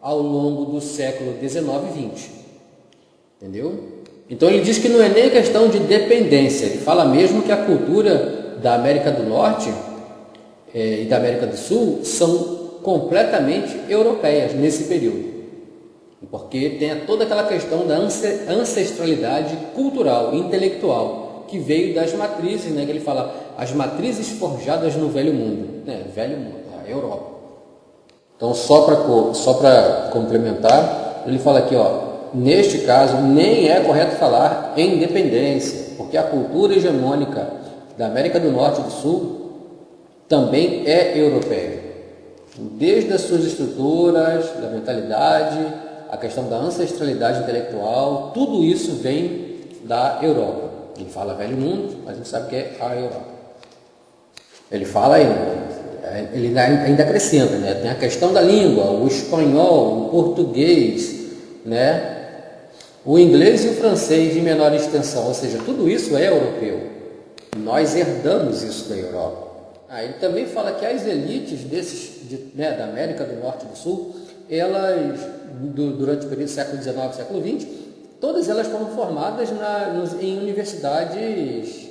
ao longo do século XIX e XX. Entendeu? Então ele diz que não é nem questão de dependência, ele fala mesmo que a cultura da América do Norte e da América do Sul são completamente europeias nesse período, porque tem toda aquela questão da ancestralidade cultural, intelectual, que veio das matrizes, né, que ele fala, as matrizes forjadas no Velho Mundo, né, Velho Mundo, a Europa. Então, só para complementar, ele fala aqui, neste caso, nem é correto falar em independência, porque a cultura hegemônica da América do Norte e do Sul também é europeia. Desde as suas estruturas, da mentalidade, a questão da ancestralidade intelectual, tudo isso vem da Europa. Ele fala Velho Mundo, mas a gente sabe que é a Europa. Ele fala ele ainda acrescenta, né? Tem a questão da língua, o espanhol, o português, né? O inglês e o francês em menor extensão, ou seja, tudo isso é europeu. Nós herdamos isso da Europa. Ele também fala que as elites da América do Norte e do Sul, elas, durante o período do século XIX e século XX, todas elas foram formadas em universidades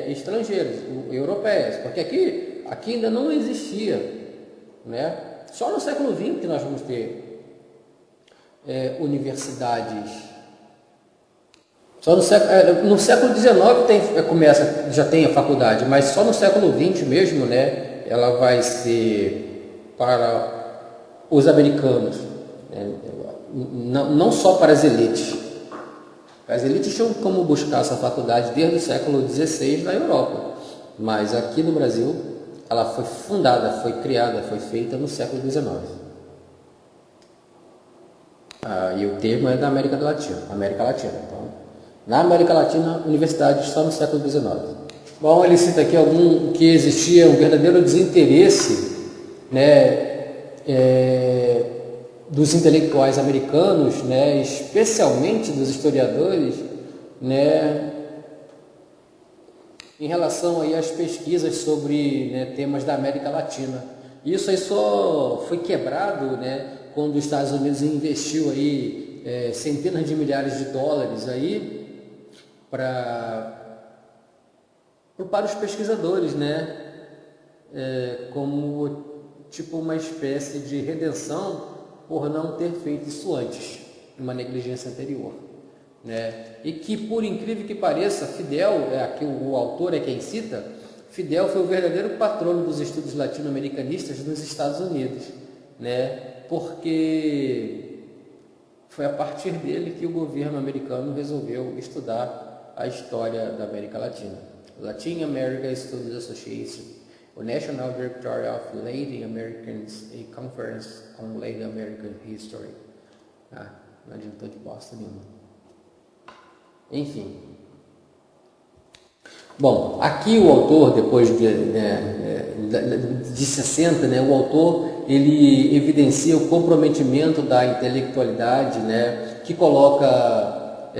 estrangeiras, europeias, porque aqui ainda não existia, né? Só no século XX que nós vamos ter universidades. Só no século XIX já tem a faculdade, mas só no século XX mesmo, né, ela vai ser para os americanos, né? Não só para as elites. As elites tinham como buscar essa faculdade desde o século XVI na Europa, mas aqui no Brasil ela foi fundada, foi criada, foi feita no século XIX. E o termo é da América Latina. Então, na América Latina, universidades só no século XIX. Bom, ele cita aqui que existia um verdadeiro desinteresse, né, dos intelectuais americanos, né, especialmente dos historiadores, né, em relação aí às pesquisas sobre, né, temas da América Latina. Isso aí só foi quebrado, né, quando os Estados Unidos investiu aí centenas de milhares de dólares aí para os pesquisadores, né, como tipo uma espécie de redenção por não ter feito isso antes, uma negligência anterior, né? E que, por incrível que pareça, Fidel, aqui o autor é quem cita, Fidel foi o verdadeiro patrono dos estudos latino-americanistas nos Estados Unidos, né? Porque foi a partir dele que o governo americano resolveu estudar a história da América Latina. Latin America Studies Association, o National Directory of Latin Americans, a Conference on Latin American History. Não adiantou de bosta nenhuma. Enfim. Bom, aqui o autor, depois de 60, né, o autor ele evidencia o comprometimento da intelectualidade, né, que coloca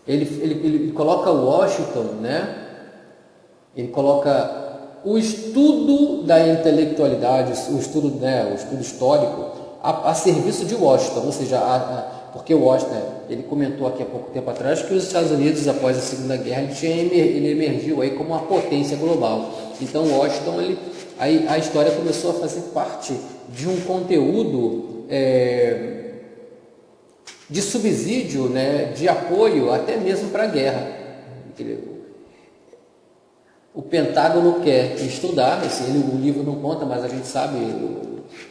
ele coloca Washington, né, ele coloca o estudo da intelectualidade, o estudo histórico a serviço de Washington, ou seja, porque Washington, ele comentou aqui há pouco tempo atrás que os Estados Unidos, após a Segunda Guerra, ele emergiu aí como uma potência global. Então, Washington, a história começou a fazer parte de um conteúdo de subsídio, né, de apoio até mesmo para a guerra. O Pentágono quer estudar, o livro não conta, mas a gente sabe,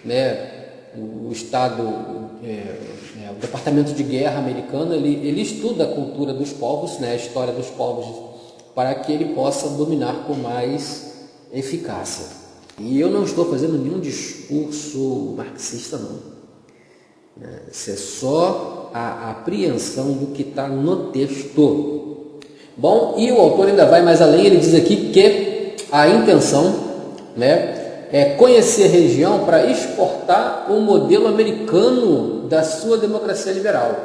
né, o Estado, o Departamento de Guerra americano, ele estuda a cultura dos povos, né, a história dos povos, para que ele possa dominar com mais eficácia. E eu não estou fazendo nenhum discurso marxista, não. Isso é só a apreensão do que está no texto. Bom, e o autor ainda vai mais além, ele diz aqui que a intenção, né, é conhecer a região para exportar o modelo americano da sua democracia liberal.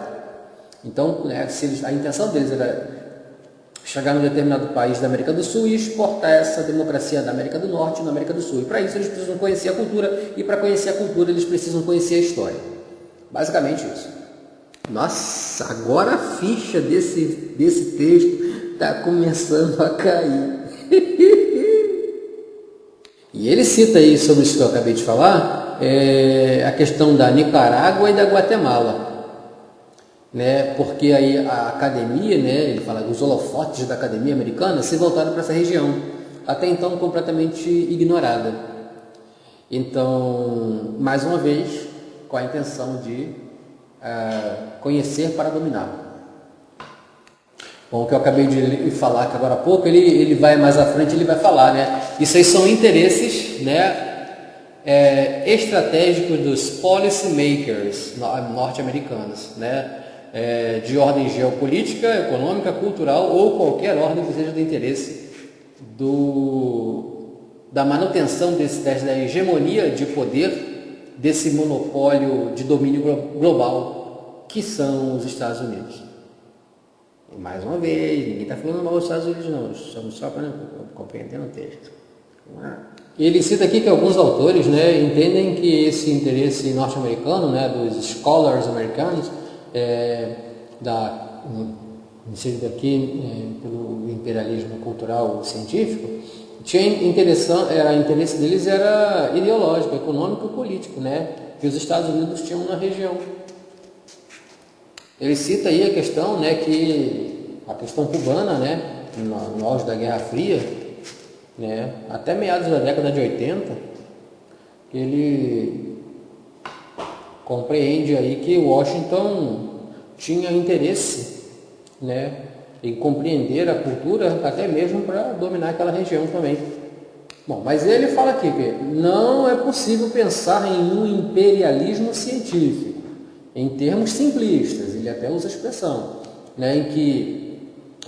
Então, né, a intenção deles era chegar num determinado país da América do Sul e exportar essa democracia da América do Norte na América do Sul. E para isso eles precisam conhecer a cultura, e para conhecer a cultura eles precisam conhecer a história. Basicamente isso. Nossa, agora a ficha desse texto está começando a cair. E ele cita aí sobre isso que eu acabei de falar, a questão da Nicarágua e da Guatemala, né? Porque aí a academia, né, ele fala dos holofotes da academia americana se voltaram para essa região, até então completamente ignorada. Então, mais uma vez, com a intenção de conhecer para dominar. Bom, o que eu acabei de falar aqui agora há pouco, ele vai mais à frente, ele vai falar, né? Isso aí são interesses, né, estratégicos dos policy makers norte-americanos, né? De ordem geopolítica, econômica, cultural ou qualquer ordem que seja do interesse da manutenção dessa hegemonia de poder, desse monopólio de domínio global que são os Estados Unidos. E mais uma vez, ninguém está falando mal dos Estados Unidos, não, estamos só para compreender o texto. Ele cita aqui que alguns autores, né, entendem que esse interesse norte-americano, né, dos scholars americanos, inserido aqui pelo imperialismo cultural científico, interesse deles era ideológico, econômico e político, né, que os Estados Unidos tinham na região. Ele cita aí a questão, né, a questão cubana, né, no auge da Guerra Fria, né, até meados da década de 80, ele compreende aí que Washington tinha interesse, né, em compreender a cultura, até mesmo para dominar aquela região também. Bom, mas ele fala aqui que não é possível pensar em um imperialismo científico, em termos simplistas, ele até usa a expressão, né, em que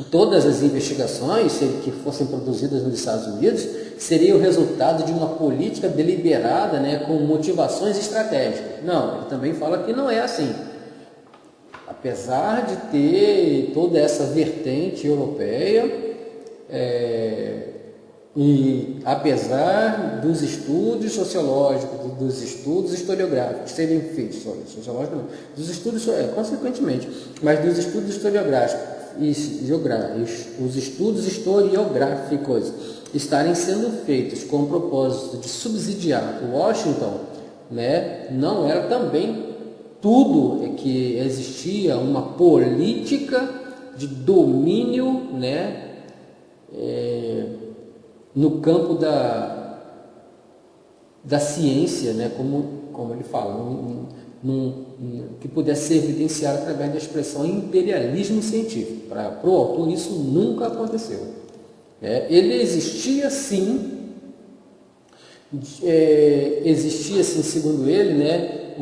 todas as investigações que fossem produzidas nos Estados Unidos seriam o resultado de uma política deliberada, né, com motivações estratégicas. Não, ele também fala que não é assim. Apesar de ter toda essa vertente europeia, e apesar dos estudos sociológicos, dos estudos historiográficos serem feitos, sociológicos não, dos estudos, consequentemente, mas dos estudos historiográficos, os estudos historiográficos estarem sendo feitos com o propósito de subsidiar Washington, né, não era também tudo que existia uma política de domínio, né, no campo da ciência, né, como ele fala, que pudesse ser evidenciado através da expressão imperialismo científico. Para o autor isso nunca aconteceu. Ele existia sim, segundo ele, né,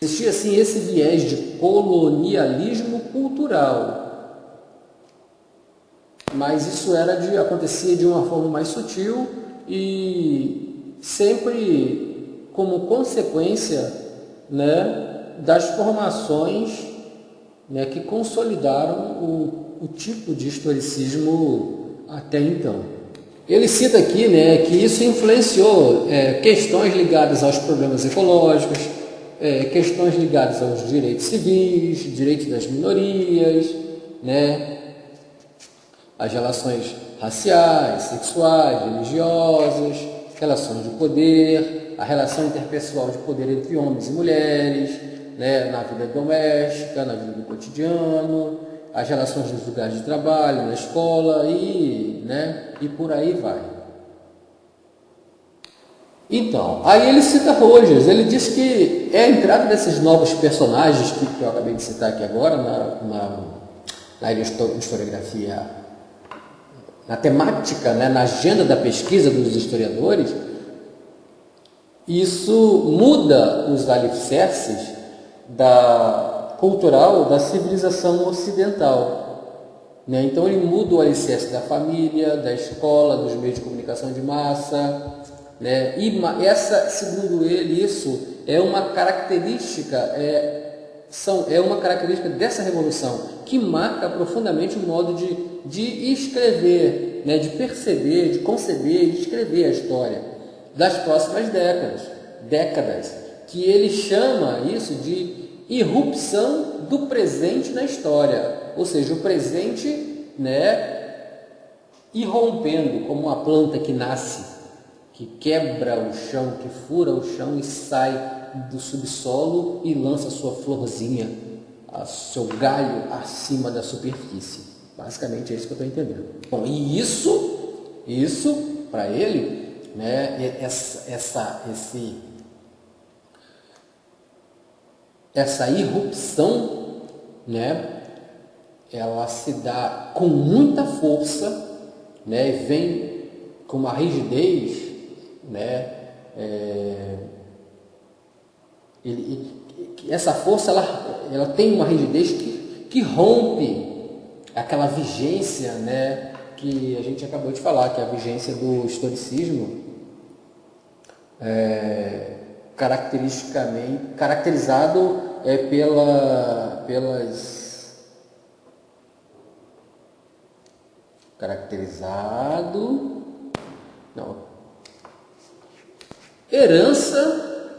existia sim esse viés de colonialismo cultural, mas isso acontecia de uma forma mais sutil e sempre como consequência, né, das formações, né, que consolidaram o tipo de historicismo até então. Ele cita aqui, né, que isso influenciou questões ligadas aos problemas ecológicos, questões ligadas aos direitos civis, direitos das minorias, né, as relações raciais, sexuais, religiosas, relações de poder, a relação interpessoal de poder entre homens e mulheres, né, na vida doméstica, na vida do cotidiano, as relações nos lugares de trabalho, na escola e por aí vai. Então, aí ele cita Rogers, ele diz que a entrada desses novos personagens que eu acabei de citar aqui agora na historiografia, na temática, né, na agenda da pesquisa dos historiadores, isso muda os alicerces cultural da civilização ocidental, né? Então ele muda o alicerce da família, da escola, dos meios de comunicação de massa, né? E segundo ele, isso é uma característica dessa revolução que marca profundamente o modo de escrever, né, de perceber, de conceber e de escrever a história das próximas décadas, que ele chama isso de irrupção do presente na história, ou seja, o presente, né, irrompendo como uma planta que nasce, que quebra o chão, que fura o chão e sai do subsolo e lança sua florzinha, seu galho acima da superfície. Basicamente é isso que eu estou entendendo. Bom, e isso para ele, né, essa irrupção, né, ela se dá com muita força, né, e vem com uma rigidez, né, essa força ela tem uma rigidez que rompe aquela vigência, né, que a gente acabou de falar, que é a vigência do historicismo, caracterizado herança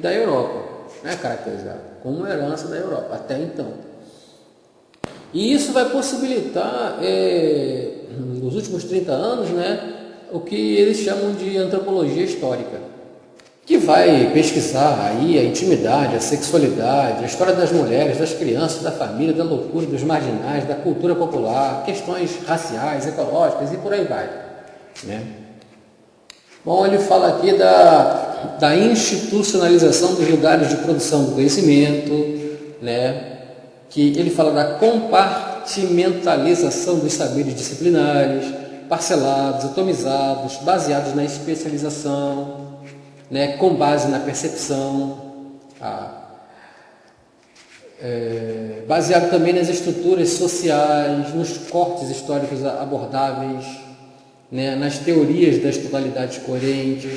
da Europa, né, caracterizado como herança da Europa até então. E isso vai possibilitar, nos últimos 30 anos, né, o que eles chamam de antropologia histórica, que vai pesquisar aí a intimidade, a sexualidade, a história das mulheres, das crianças, da família, da loucura, dos marginais, da cultura popular, questões raciais, ecológicas e por aí vai, né? Bom, ele fala aqui da institucionalização dos lugares de produção do conhecimento, né? Que ele fala da compartimentalização dos saberes disciplinares, parcelados, atomizados, baseados na especialização, né? Com base na percepção, baseado também nas estruturas sociais, nos cortes históricos abordáveis, né, nas teorias das totalidades coerentes.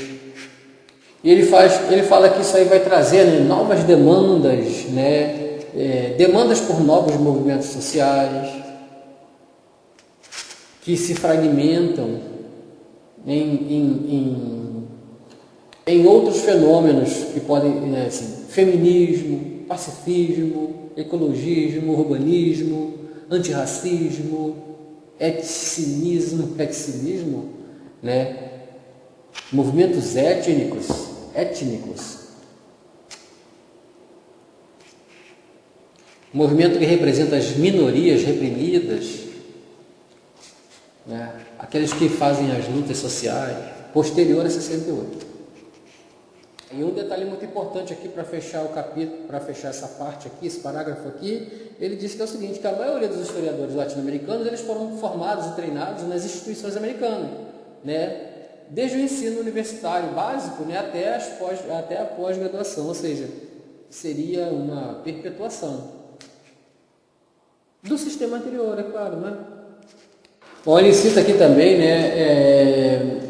E ele fala que isso aí vai trazer, né, novas demandas, né, demandas por novos movimentos sociais que se fragmentam em outros fenômenos que podem, né, assim, feminismo, pacifismo, ecologismo, urbanismo, antirracismo, etnicismo, né? Movimentos étnicos, movimento que representa as minorias reprimidas, né? Aqueles que fazem as lutas sociais, posterior a 68. E um detalhe muito importante aqui para fechar o capítulo, para fechar essa parte aqui, esse parágrafo aqui, ele diz que é o seguinte, que a maioria dos historiadores latino-americanos, eles foram formados e treinados nas instituições americanas, né? Desde o ensino universitário básico, né, até a pós-graduação, ou seja, seria uma perpetuação do sistema anterior, é claro, né? Bom, ele cita aqui também, né,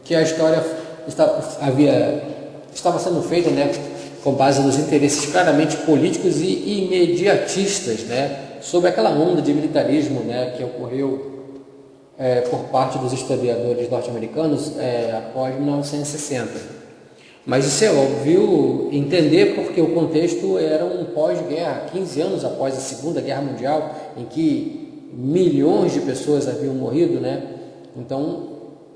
que a história estava sendo feita, né, com base nos interesses claramente políticos e imediatistas, né, sobre aquela onda de militarismo, né, que ocorreu por parte dos historiadores norte-americanos após 1960. Mas isso é óbvio entender porque o contexto era um pós-guerra, 15 anos após a Segunda Guerra Mundial, em que milhões de pessoas haviam morrido, né? Então,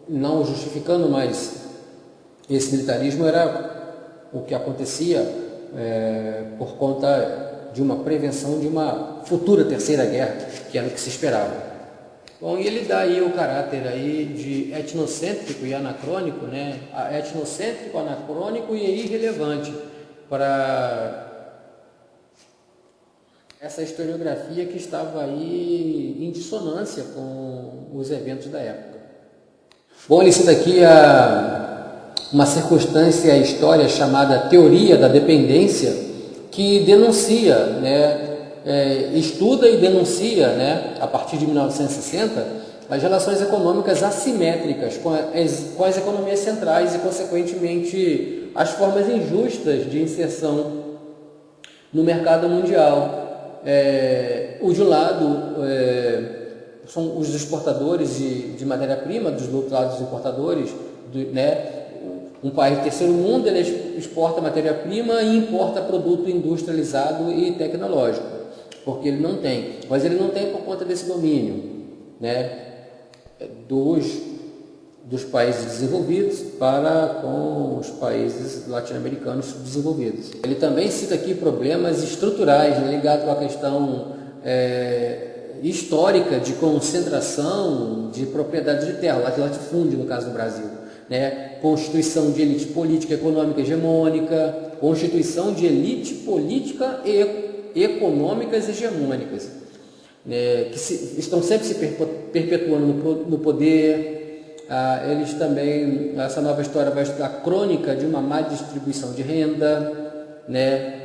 não justificando, mas esse militarismo era o que acontecia por conta de uma prevenção de uma futura terceira guerra, que era o que se esperava. Bom, e ele dá aí o caráter aí de etnocêntrico e anacrônico, né? Etnocêntrico, anacrônico e irrelevante para essa historiografia que estava aí em dissonância com os eventos da época. Bom, ele cita aqui uma circunstância, a história chamada teoria da dependência, que denuncia, né? Estuda e denuncia, né, a partir de 1960, as relações econômicas assimétricas com as economias centrais e, consequentemente, as formas injustas de inserção no mercado mundial. De um lado, são os exportadores de matéria-prima, dos outros lados os importadores, né? Um país do terceiro mundo, ele exporta matéria-prima e importa produto industrializado e tecnológico, porque ele não tem, mas ele não tem por conta desse domínio, né, dos países desenvolvidos para com os países latino-americanos subdesenvolvidos. Ele também cita aqui problemas estruturais, né, ligados à questão histórica de concentração de propriedade de terra, latifúndio no caso do Brasil, né, constituição de elite política, econômica hegemônica, constituição de elite política e econômicas hegemônicas, né, que estão sempre se perpetuando no poder. Eles também, essa nova história vai estudar a crônica de uma má distribuição de renda, né,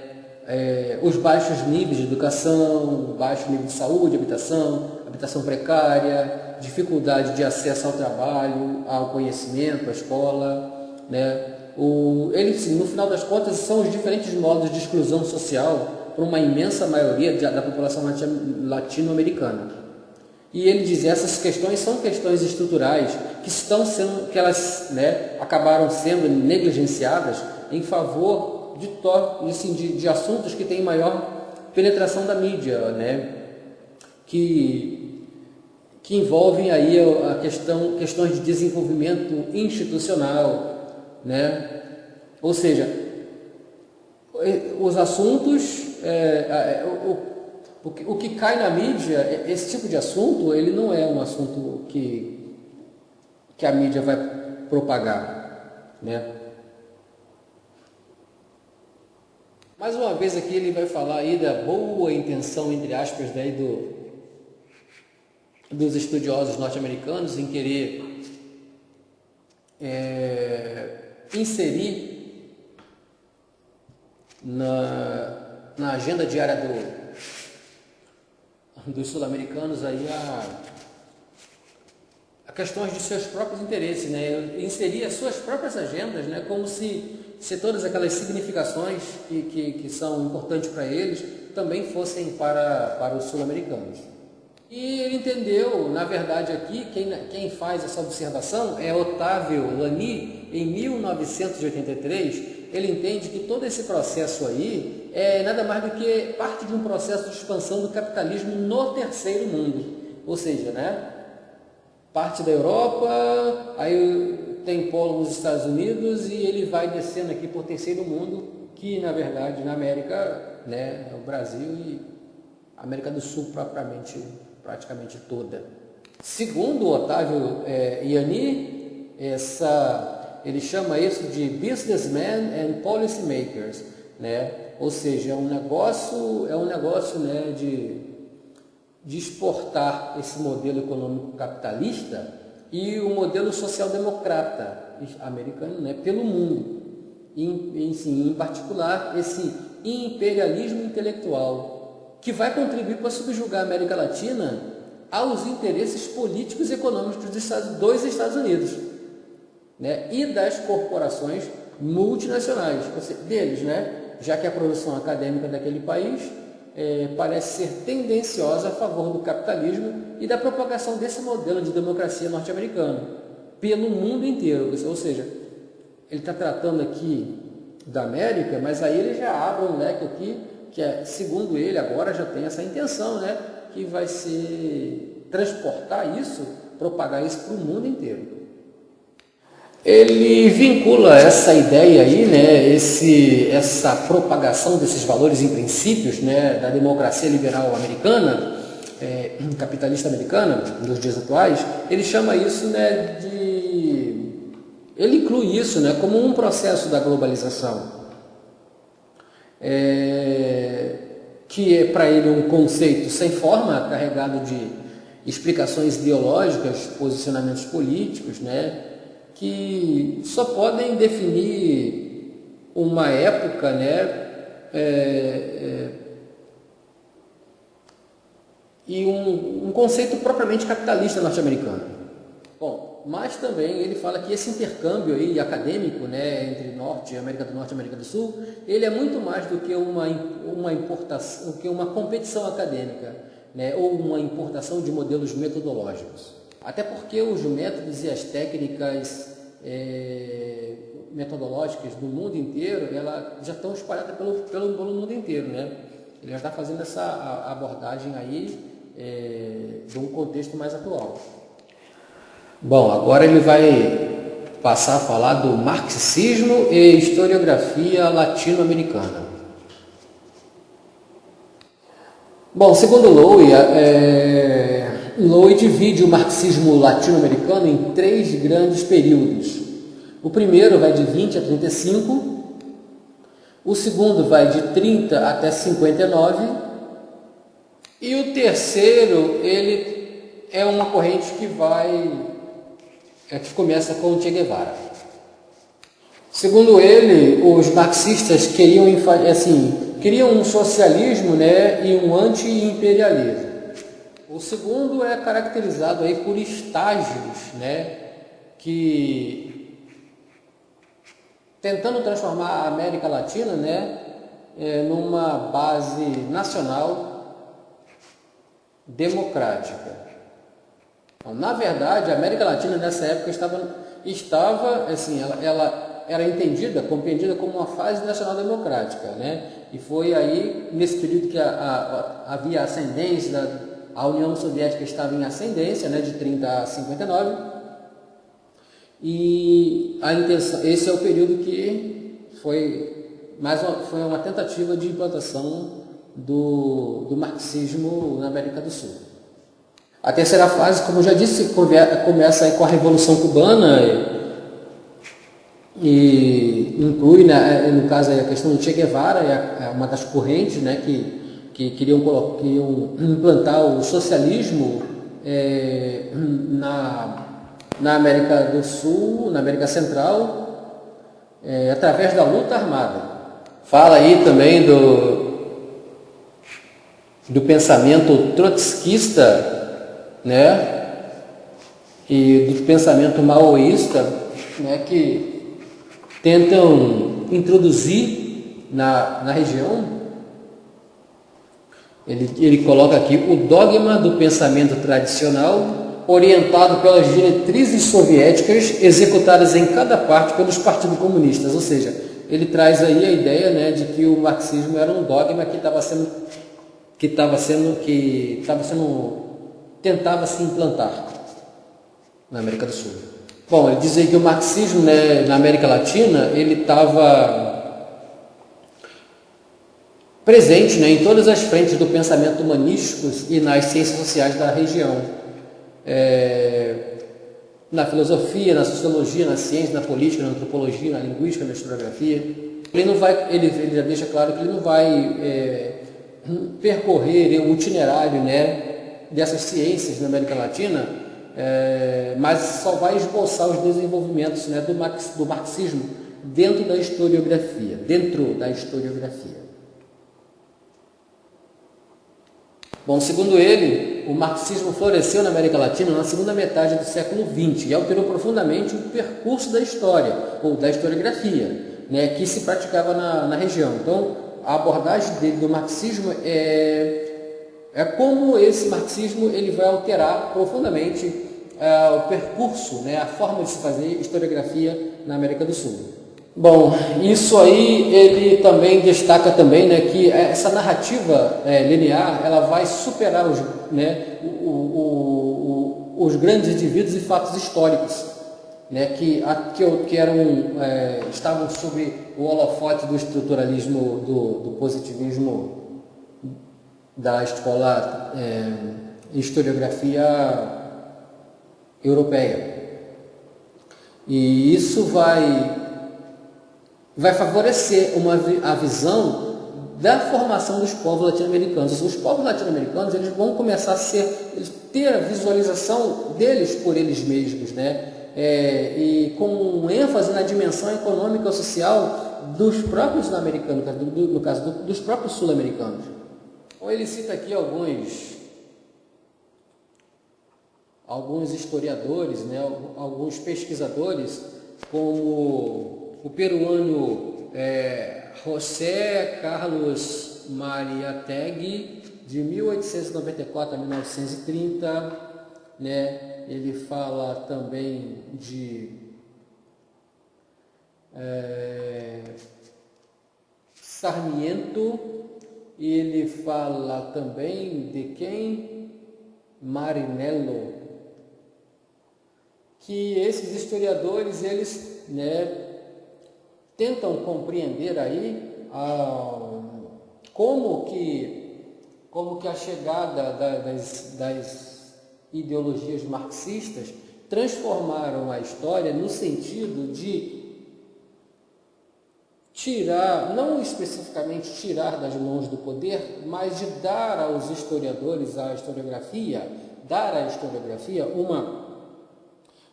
os baixos níveis de educação, baixo nível de saúde, habitação precária, dificuldade de acesso ao trabalho, ao conhecimento, à escola, né. Eles, no final das contas, são os diferentes modos de exclusão social para uma imensa maioria da população latino-americana. E ele diz, essas questões são questões estruturais que elas, né, acabaram sendo negligenciadas em favor de assuntos que têm maior penetração da mídia, né, que envolvem aí questões de desenvolvimento institucional, né, ou seja, os assuntos, o que cai na mídia, esse tipo de assunto, ele não é um assunto que a mídia vai propagar. né? Mais uma vez aqui ele vai falar aí da boa intenção, entre aspas, daí dos estudiosos norte-americanos em querer inserir na agenda diária dos sul-americanos aí a questões de seus próprios interesses, né? Inserir as suas próprias agendas, né? Como se todas aquelas significações que são importantes para eles também fossem para os sul-americanos. E ele entendeu, na verdade aqui, quem faz essa observação é Otávio Lani, em 1983, ele entende que todo esse processo aí é nada mais do que parte de um processo de expansão do capitalismo no terceiro mundo, ou seja, né, parte da Europa, aí tem polo nos Estados Unidos e ele vai descendo aqui por terceiro mundo, que na verdade na América, né, é o Brasil e a América do Sul praticamente toda. Segundo Otávio Ianni, ele chama isso de businessmen and policy makers, né? Ou seja, é um negócio, né, de exportar esse modelo econômico capitalista e o modelo social-democrata americano, né, pelo mundo, em particular esse imperialismo intelectual, que vai contribuir para subjugar a América Latina aos interesses políticos e econômicos dos Estados Unidos, né, e das corporações multinacionais, ou seja, deles, né, já que a produção acadêmica daquele país parece ser tendenciosa a favor do capitalismo e da propagação desse modelo de democracia norte-americano pelo mundo inteiro. Ou seja, ele está tratando aqui da América, mas aí ele já abre um leque aqui que, segundo ele, agora já tem essa intenção, né, que vai ser transportar isso, propagar isso para o mundo inteiro. Ele vincula essa ideia aí, né, essa propagação desses valores e princípios, né, da democracia liberal americana, capitalista americana, nos dias atuais, ele chama isso, né, ele inclui isso, né, como um processo da globalização, que é para ele um conceito sem forma, carregado de explicações ideológicas, posicionamentos políticos, né, que só podem definir uma época, né, e um conceito propriamente capitalista norte-americano. Bom, mas também ele fala que esse intercâmbio aí acadêmico, né, entre América do Norte e América do Sul, ele é muito mais do que uma importação, do que uma competição acadêmica, né, ou uma importação de modelos metodológicos. Até porque os métodos e as técnicas metodológicas do mundo inteiro, ela já estão espalhadas pelo mundo inteiro, né? Ele já está fazendo essa abordagem aí de um contexto mais atual. Bom, agora ele vai passar a falar do marxismo e historiografia latino-americana. Bom, segundo Lowe, Lowe divide o marxismo latino-americano em 3 grandes períodos. O primeiro vai de 20 a 35, o segundo vai de 30 até 59, e o terceiro, ele é uma corrente que começa com o Che Guevara. Segundo ele, os marxistas queriam um socialismo, né, e um anti-imperialismo. O segundo é caracterizado aí por estágios, né, que tentando transformar a América Latina, né, numa base nacional democrática. Então, na verdade, a América Latina nessa época estava assim, ela era compreendida como uma fase nacional democrática, né? E foi aí nesse período que havia ascendência a União Soviética estava em ascendência, né, de 30 a 59, e esse é o período que foi uma tentativa de implantação do marxismo na América do Sul. A terceira fase, como eu já disse, começa aí com a Revolução Cubana e inclui, né, no caso, a questão do Che Guevara, é uma das correntes, né, que queriam implantar o socialismo na América do Sul, na América Central, através da luta armada. Fala aí também do pensamento trotskista, né, e do pensamento maoísta, né, que tentam introduzir na região. Ele coloca aqui o dogma do pensamento tradicional, orientado pelas diretrizes soviéticas executadas em cada parte pelos partidos comunistas. Ou seja, ele traz aí a ideia, né, de que o marxismo era um dogma tentava se implantar na América do Sul. Bom, ele dizia que o marxismo, né, na América Latina, ele estava presente, né, em todas as frentes do pensamento humanístico e nas ciências sociais da região. Na filosofia, na sociologia, na ciência, na política, na antropologia, na linguística, na historiografia. Ele já deixa claro que ele não vai percorrer o itinerário, né, dessas ciências na América Latina, mas só vai esboçar os desenvolvimentos, né, do marxismo dentro da historiografia. Bom, segundo ele, o marxismo floresceu na América Latina na segunda metade do século XX e alterou profundamente o percurso da história, ou da historiografia, né, que se praticava na região. Então, a abordagem dele do marxismo é como esse marxismo ele vai alterar profundamente o percurso, né, a forma de se fazer historiografia na América do Sul. Bom, isso aí ele também destaca também, né, que essa narrativa linear ela vai superar os grandes indivíduos e fatos históricos, né, que estavam sob o holofote do estruturalismo, do positivismo da escola historiografia europeia. E isso vai favorecer a visão da formação dos povos latino-americanos. Os povos latino-americanos eles vão começar a ter a visualização deles por eles mesmos, né? E com ênfase na dimensão econômica e social dos próprios sul-americanos, no caso dos próprios sul-americanos. Então, ele cita aqui alguns historiadores, né? Alguns pesquisadores, como o peruano José Carlos Mariátegui, de 1894 a 1930, né? Ele fala também de Sarmiento, e ele fala também de quem? Marinello, que esses historiadores, eles, né, tentam compreender aí como que a chegada das ideologias marxistas transformaram a história no sentido de tirar, não especificamente tirar das mãos do poder, mas de dar aos historiadores, à historiografia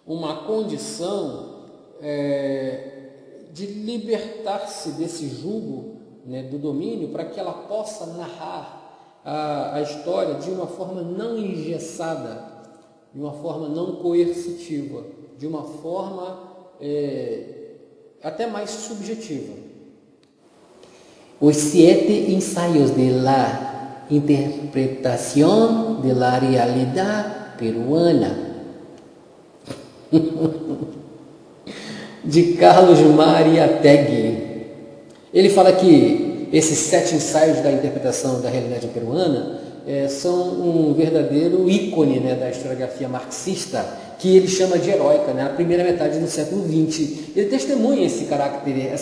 uma condição de libertar-se desse jugo, né, do domínio, para que ela possa narrar a história de uma forma não engessada, de uma forma não coercitiva, de uma forma até mais subjetiva. Os 7 ensaios de la interpretación de la realidad peruana de Carlos Mariátegui. Ele fala que esses 7 ensaios da interpretação da realidade peruana são um verdadeiro ícone, né, da historiografia marxista, que ele chama de heróica, né, na primeira metade do século XX. Ele testemunha esse caráter,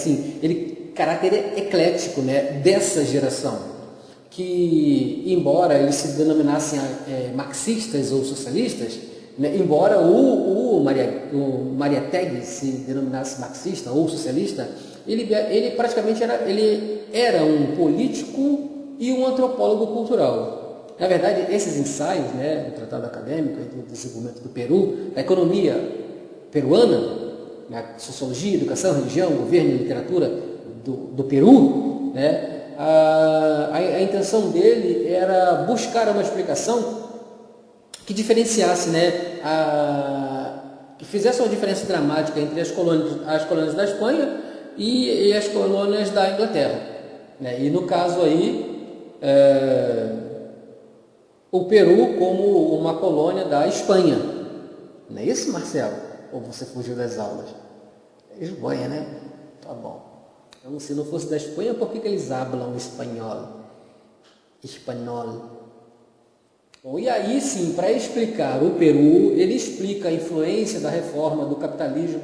caráter eclético, né, dessa geração, que, embora eles se denominassem marxistas ou socialistas, né? Embora o Mariátegui se denominasse marxista ou socialista, ele praticamente era um político e um antropólogo cultural. Na verdade, esses ensaios, né, do Tratado Acadêmico, do desenvolvimento do Peru, da economia peruana, né, sociologia, educação, religião, governo e literatura do Peru, né, a intenção dele era buscar uma explicação que diferenciasse, né, que fizesse uma diferença dramática entre as colônias da Espanha e as colônias da Inglaterra, né? E no caso aí, o Peru como uma colônia da Espanha. Não é isso, Marcelo? Ou você fugiu das aulas? Espanha, né? Tá bom. Então, se não fosse da Espanha, por que eles falam espanhol? Espanhol. Bom, e aí sim, para explicar o Peru, ele explica a influência da reforma, do capitalismo,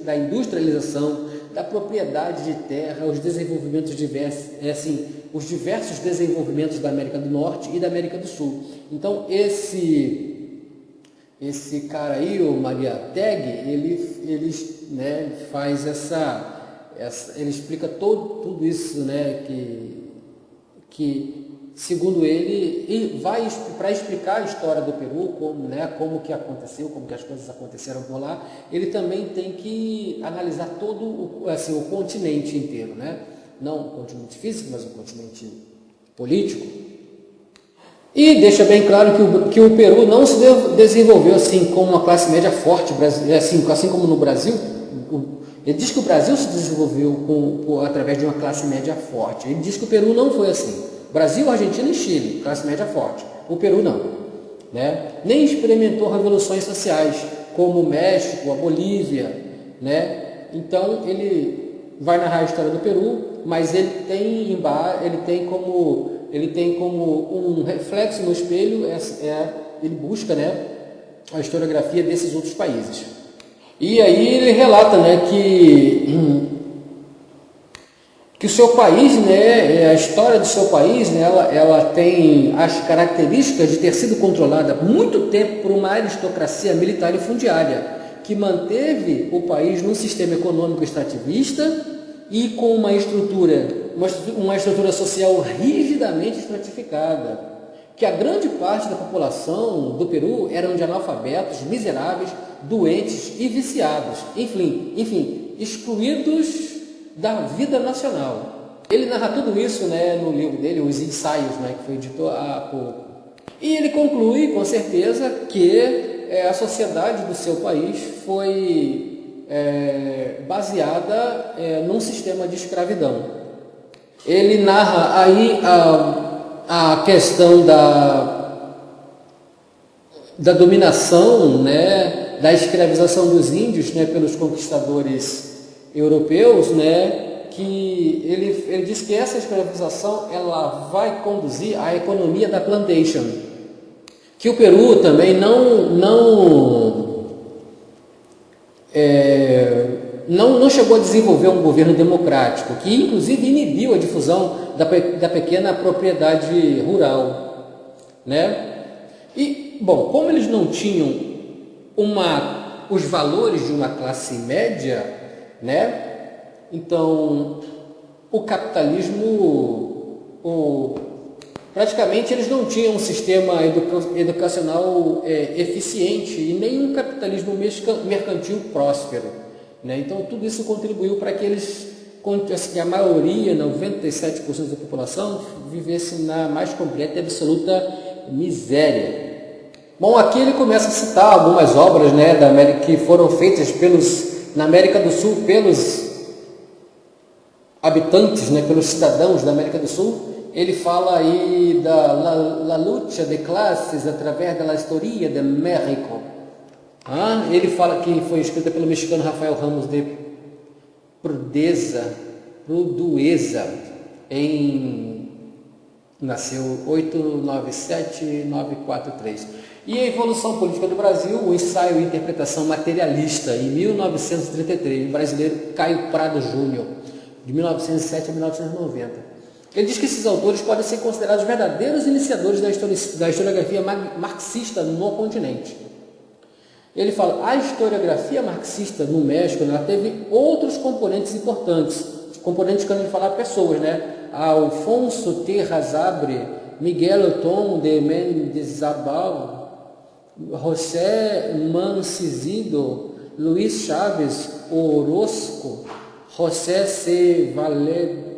da industrialização, da propriedade de terra, os desenvolvimentos diversos, os diversos desenvolvimentos da América do Norte e da América do Sul. Então, esse cara aí, o Mariátegui, ele né, faz ele explica tudo isso, né, que segundo ele, vai para explicar a história do Peru, como que aconteceu, como que as coisas aconteceram por lá. Ele também tem que analisar todo o continente inteiro, né? Não o continente físico, mas o continente político. E deixa bem claro que o Peru não se desenvolveu assim como uma classe média forte, assim como no Brasil. Ele diz que o Brasil se desenvolveu através de uma classe média forte. Ele diz que o Peru não foi assim. Brasil, Argentina e Chile, classe média forte. O Peru não, né? Nem experimentou revoluções sociais, como o México, a Bolívia, né? Então, ele vai narrar a história do Peru, mas ele tem como um reflexo no espelho, ele busca, né, a historiografia desses outros países. E aí ele relata, né, que o seu país, né, a história do seu país, né, ela tem as características de ter sido controlada por muito tempo por uma aristocracia militar e fundiária, que manteve o país num sistema econômico extrativista e com uma estrutura social rigidamente estratificada, que a grande parte da população do Peru eram de analfabetos, miseráveis, doentes e viciados, enfim, excluídos da vida nacional. Ele narra tudo isso, né, no livro dele, Os Ensaios, né, que foi dito há pouco. E ele conclui, com certeza, que a sociedade do seu país foi baseada num sistema de escravidão. Ele narra aí a questão da dominação, né, da escravização dos índios, né, pelos conquistadores europeus, né, que ele diz que essa escravização ela vai conduzir à economia da plantation, que o Peru também não chegou a desenvolver um governo democrático, que inclusive inibiu a difusão da pequena propriedade rural, né? E, bom, como eles não tinham os valores de uma classe média, né? Então, o capitalismo, praticamente eles não tinham um sistema educacional eficiente e nem um capitalismo mercantil próspero, né? Então, tudo isso contribuiu para que a maioria, 97% da população, vivesse na mais completa e absoluta miséria. Bom, aqui ele começa a citar algumas obras, né, que foram feitas na América do Sul pelos habitantes, né, pelos cidadãos da América do Sul. Ele fala aí da la lucha de classes através da historia de México. Ele fala que foi escrita pelo mexicano Rafael Ramos de Produeza, nasceu 897-943. E a Evolução Política do Brasil, o ensaio e interpretação materialista, em 1933, o brasileiro Caio Prado Júnior, de 1907 a 1990. Ele diz que esses autores podem ser considerados verdadeiros iniciadores da historiografia marxista no continente. Ele fala, a historiografia marxista no México, ela teve outros componentes importantes. Componentes, quando ele fala pessoas, né? Alfonso Terrazabre, Miguel Othon de Mendizábal, José Mancido, Luís Chaves Orozco, José C.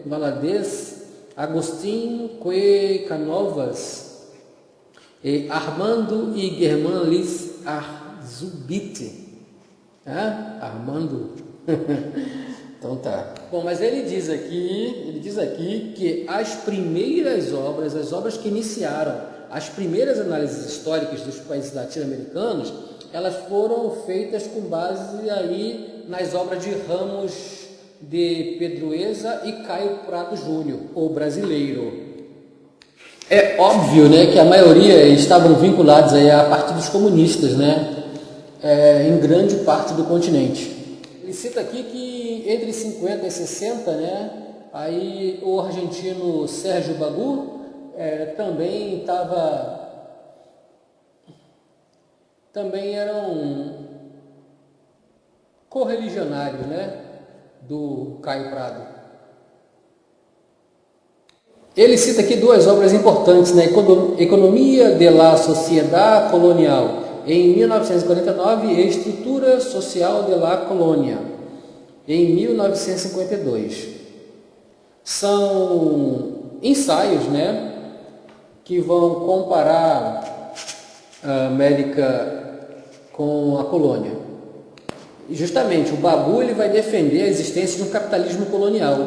Valadez, Agostinho Cuecanovas, Armando e Germán Liz Arzubite. Armando. Então tá. Bom, mas ele diz aqui que as primeiras obras, as obras que iniciaram as primeiras análises históricas dos países latino-americanos, elas foram feitas com base aí nas obras de Ramos de Pedroeza e Caio Prado Júnior, o brasileiro. É óbvio, né, que a maioria estavam vinculados aí a partidos comunistas, né, em grande parte do continente. Ele cita aqui que entre 50 e 60, né, aí o argentino Sérgio Bagu também era um correligionário, né, do Caio Prado. Ele cita aqui duas obras importantes, né, Economia de la Sociedad Colonial, em 1949, e Estrutura Social de la Colônia, em 1952. São ensaios, né, que vão comparar a América com a colônia. E justamente o Bagu ele vai defender a existência de um capitalismo colonial,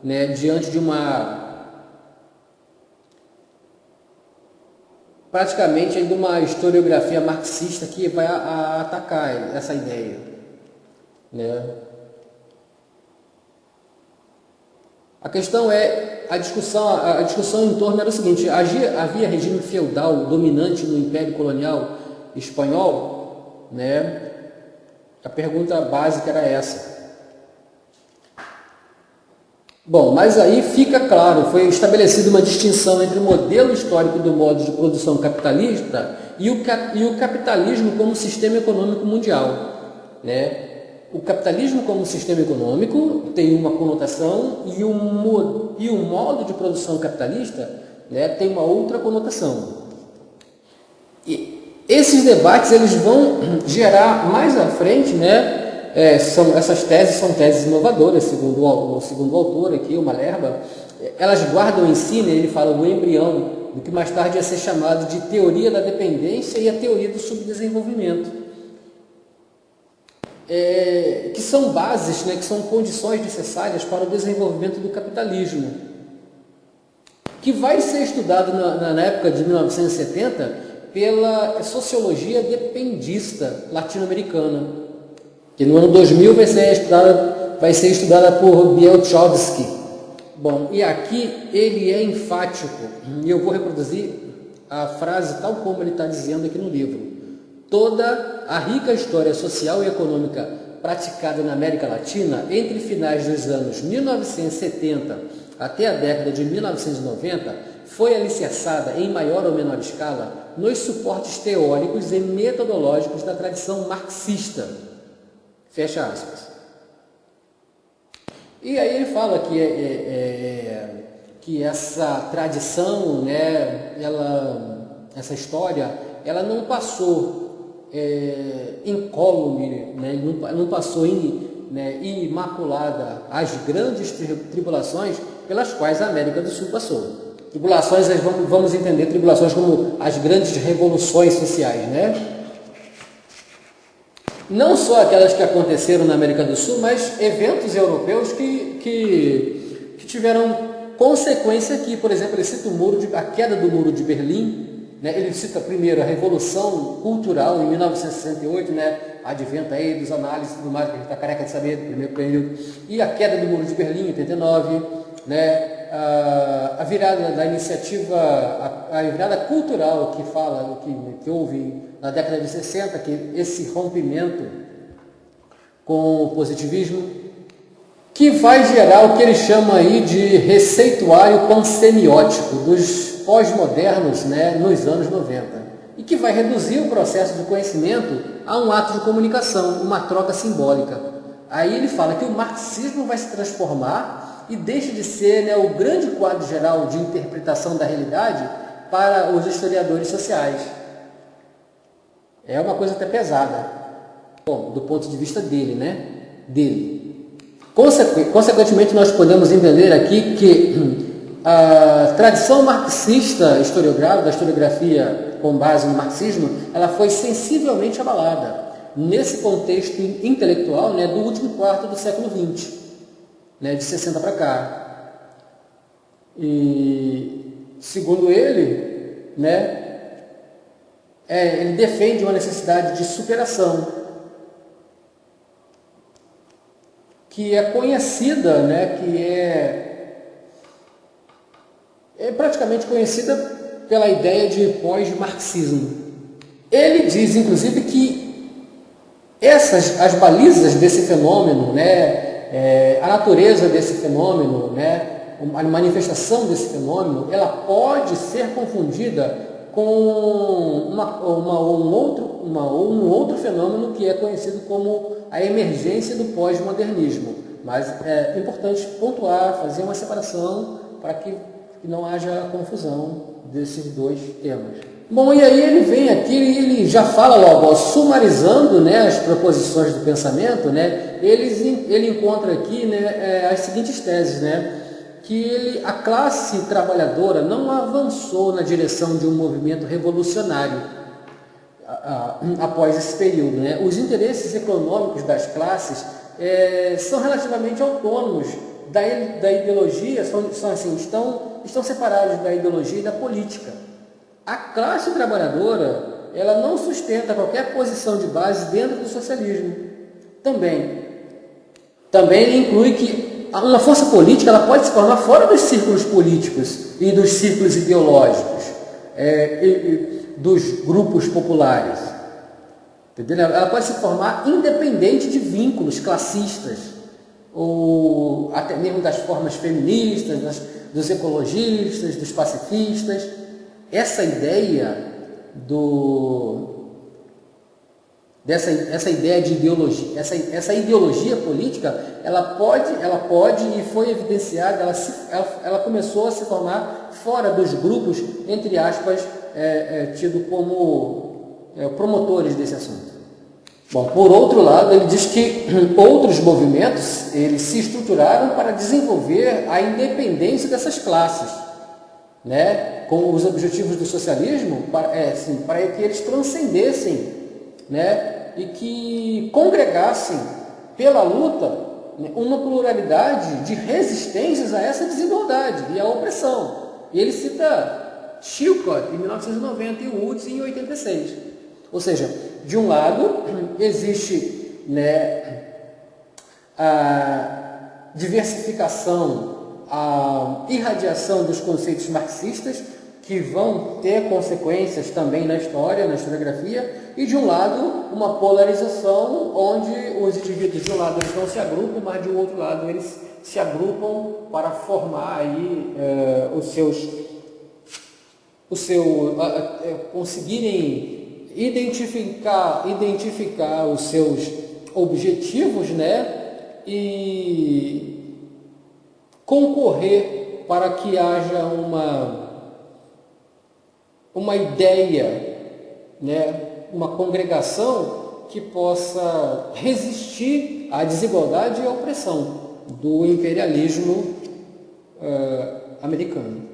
né, diante de praticamente de uma historiografia marxista que vai atacar essa ideia, né? A questão é, a discussão em torno era o seguinte: havia regime feudal dominante no Império Colonial espanhol, né? A pergunta básica era essa. Bom, mas aí fica claro, foi estabelecida uma distinção entre o modelo histórico do modo de produção capitalista e o capitalismo como sistema econômico mundial, né? O capitalismo como sistema econômico tem uma conotação e o modo de produção capitalista, né, tem uma outra conotação. E esses debates eles vão gerar mais à frente, né, essas teses são teses inovadoras, segundo o autor aqui, o Malherba. Elas guardam em si, né, ele fala, o embrião do que mais tarde ia ser chamado de teoria da dependência e a teoria do subdesenvolvimento. Que são bases, né, que são condições necessárias para o desenvolvimento do capitalismo, que vai ser estudado na época de 1970 pela sociologia dependista latino-americana, que no ano 2000 vai ser estudada por Bielczowski. Bom, e aqui ele é enfático, e eu vou reproduzir a frase tal como ele está dizendo aqui no livro. Toda a rica história social e econômica praticada na América Latina entre finais dos anos 1970 até a década de 1990 foi alicerçada, em maior ou menor escala, nos suportes teóricos e metodológicos da tradição marxista. Fecha aspas. E aí ele fala que essa tradição, né, essa história, ela não passou incólume, né, não passou imaculada as grandes tribulações pelas quais a América do Sul passou. Tribulações, vamos entender tribulações como as grandes revoluções sociais, né? Não só aquelas que aconteceram na América do Sul, mas eventos europeus que tiveram consequência aqui. Por exemplo, ele cita a queda do Muro de Berlim, né? Ele cita primeiro a Revolução Cultural em 1968, né? Advento aí dos análises e tudo mais, que a gente está careca de saber do primeiro período, e a queda do Muro de Berlim em 89, né? A virada da iniciativa, a virada cultural que houve na década de 60, que esse rompimento com o positivismo, que vai gerar o que ele chama aí de receituário pansemiótico dos pós-modernos, né, nos anos 90. e que vai reduzir o processo de conhecimento a um ato de comunicação, uma troca simbólica. Aí ele fala que o marxismo vai se transformar e deixa de ser, né, o grande quadro geral de interpretação da realidade para os historiadores sociais. É uma coisa até pesada, bom, do ponto de vista dele, né? Consequentemente, nós podemos entender aqui que a tradição marxista historiográfica, da historiografia com base no marxismo, ela foi sensivelmente abalada nesse contexto intelectual, né, do último quarto do século XX, né, de 60 para cá. E, segundo ele, né, ele defende uma necessidade de superação, que é conhecida, né, que é praticamente conhecida pela ideia de pós-marxismo. Ele diz, inclusive, que as balizas desse fenômeno, né, a natureza desse fenômeno, né, a manifestação desse fenômeno, ela pode ser confundida com um outro fenômeno que é conhecido como a emergência do pós-modernismo. Mas é importante pontuar, fazer uma separação para que não haja confusão desses dois temas. Bom, e aí ele vem aqui e ele já fala logo, sumarizando, né, as proposições do pensamento, né, ele encontra aqui, né, as seguintes teses, né, que a classe trabalhadora não avançou na direção de um movimento revolucionário após esse período, né? Os interesses econômicos das classes são relativamente autônomos da ideologia, estão separados da ideologia e da política. A classe trabalhadora, ela não sustenta qualquer posição de base dentro do socialismo. Também ele inclui que uma força política, ela pode se formar fora dos círculos políticos e dos círculos ideológicos, dos grupos populares. Entendeu? Ela pode se formar independente de vínculos classistas, ou até mesmo das formas feministas, dos ecologistas, dos pacifistas. Essa ideia essa ideia de ideologia, essa ideologia política, ela pode e foi evidenciada, ela começou a se formar fora dos grupos, entre aspas, tido como promotores desse assunto. Bom, por outro lado, ele diz que outros movimentos eles se estruturaram para desenvolver a independência dessas classes, né, com os objetivos do socialismo, para que eles transcendessem, né, e que congregassem pela luta, né, uma pluralidade de resistências a essa desigualdade e à opressão. E ele cita Chilcot em 1990 e Woods em 86. Ou seja, de um lado existe, né, a diversificação, a irradiação dos conceitos marxistas, que vão ter consequências também na história, na historiografia, e de um lado uma polarização onde os indivíduos de um lado eles não se agrupam, mas de um outro lado eles se agrupam para formar aí conseguirem identificar os seus objetivos, né, e concorrer para que haja uma ideia, né, uma congregação que possa resistir à desigualdade e à opressão do imperialismo americano.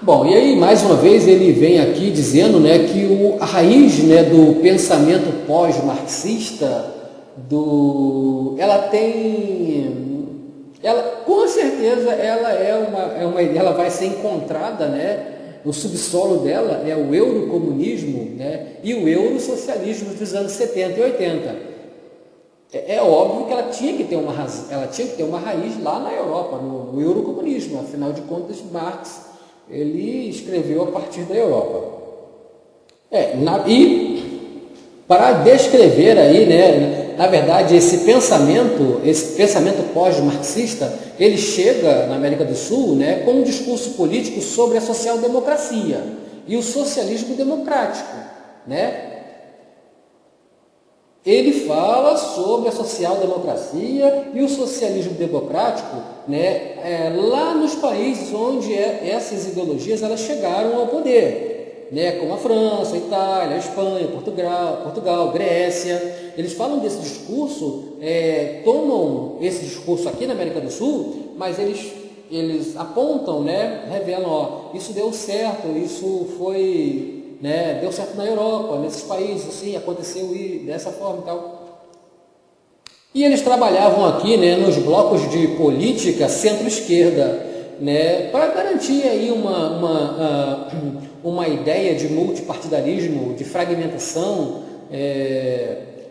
Bom, e aí mais uma vez ele vem aqui dizendo, né, que a raiz, né, do pensamento pós-marxista, com certeza ela vai ser encontrada, né, o subsolo dela é o eurocomunismo, né, e o eurosocialismo dos anos 70 e 80. É óbvio que ela tinha que ter uma raiz lá na Europa, no eurocomunismo. Afinal de contas, Marx ele escreveu a partir da Europa. E para descrever aí, né, Na verdade, esse pensamento pós-marxista, ele chega na América do Sul, né, com um discurso político sobre a social-democracia e o socialismo democrático, né? Ele fala sobre a social-democracia e o socialismo democrático, né, lá nos países onde essas ideologias elas chegaram ao poder, né, como a França, a Itália, a Espanha, Portugal, Grécia. Eles falam desse discurso, tomam esse discurso aqui na América do Sul, mas eles apontam, né, revelam, ó, isso deu certo, isso foi... né, deu certo na Europa, nesses países, assim, aconteceu dessa forma e tal. E eles trabalhavam aqui, né, nos blocos de política centro-esquerda, né, para garantir aí uma ideia de multipartidarismo, de fragmentação,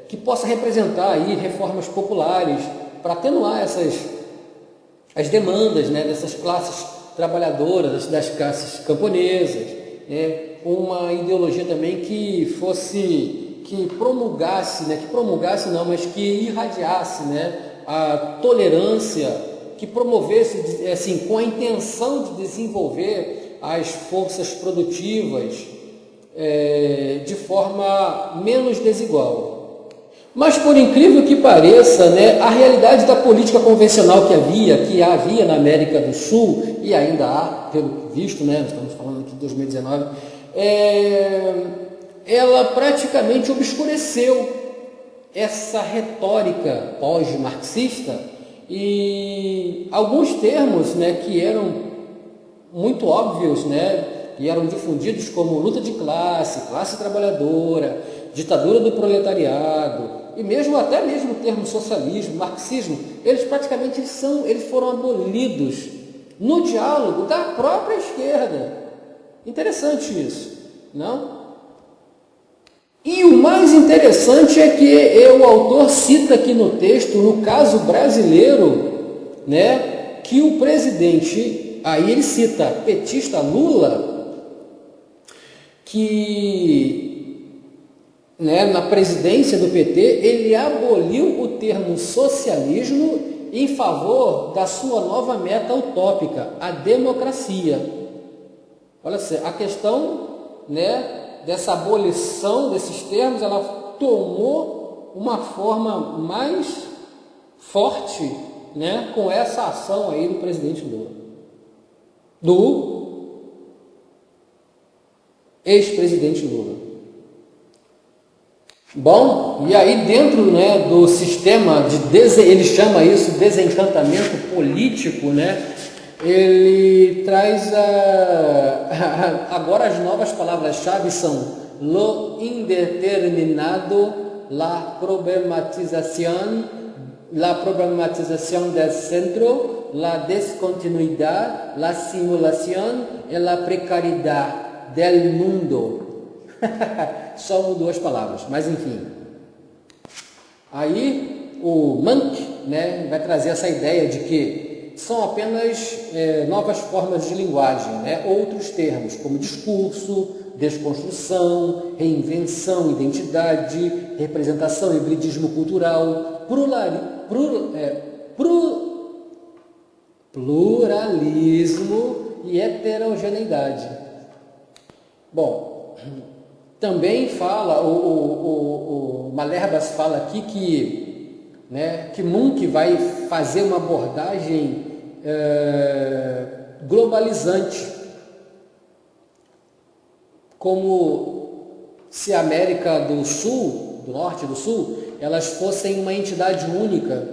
que possa representar aí reformas populares para atenuar as demandas, né, dessas classes trabalhadoras, das classes camponesas, né, uma ideologia também que promulgasse, né, mas que irradiasse, né, a tolerância, que promovesse, assim, com a intenção de desenvolver as forças produtivas de forma menos desigual. Mas, por incrível que pareça, né, a realidade da política convencional que havia na América do Sul, e ainda há, pelo visto, né, nós estamos falando aqui de 2019, ela praticamente obscureceu essa retórica pós-marxista e alguns termos, né, que eram muito óbvios, né, e eram difundidos como luta de classe trabalhadora, ditadura do proletariado, e até mesmo o termo socialismo, marxismo, eles praticamente eles foram abolidos no diálogo da própria esquerda. Interessante isso, não? E o mais interessante é que o autor cita aqui no texto, no caso brasileiro, né, que o presidente, aí ele cita petista Lula, que, né, na presidência do PT, ele aboliu o termo socialismo em favor da sua nova meta utópica, a democracia. Olha só, a questão, né, dessa abolição desses termos, ela tomou uma forma mais forte, né, com essa ação aí do presidente Lula, do ex-presidente Lula. Bom, e aí dentro, né, do sistema ele chama isso de desencantamento político, né? Ele traz agora as novas palavras-chave são lo indeterminado, la problematización del centro, la descontinuidad, la simulación y la precariedad del mundo. Só mudou as palavras, mas enfim. Aí o Mank, né, vai trazer essa ideia de que são apenas novas formas de linguagem, né? Outros termos como discurso, desconstrução, reinvenção, identidade, representação, hibridismo cultural, pluralismo e heterogeneidade. Bom, também fala, o Malerbas fala aqui que Munch vai fazer uma abordagem globalizante, como se a América do Sul, do Norte e do Sul, elas fossem uma entidade única,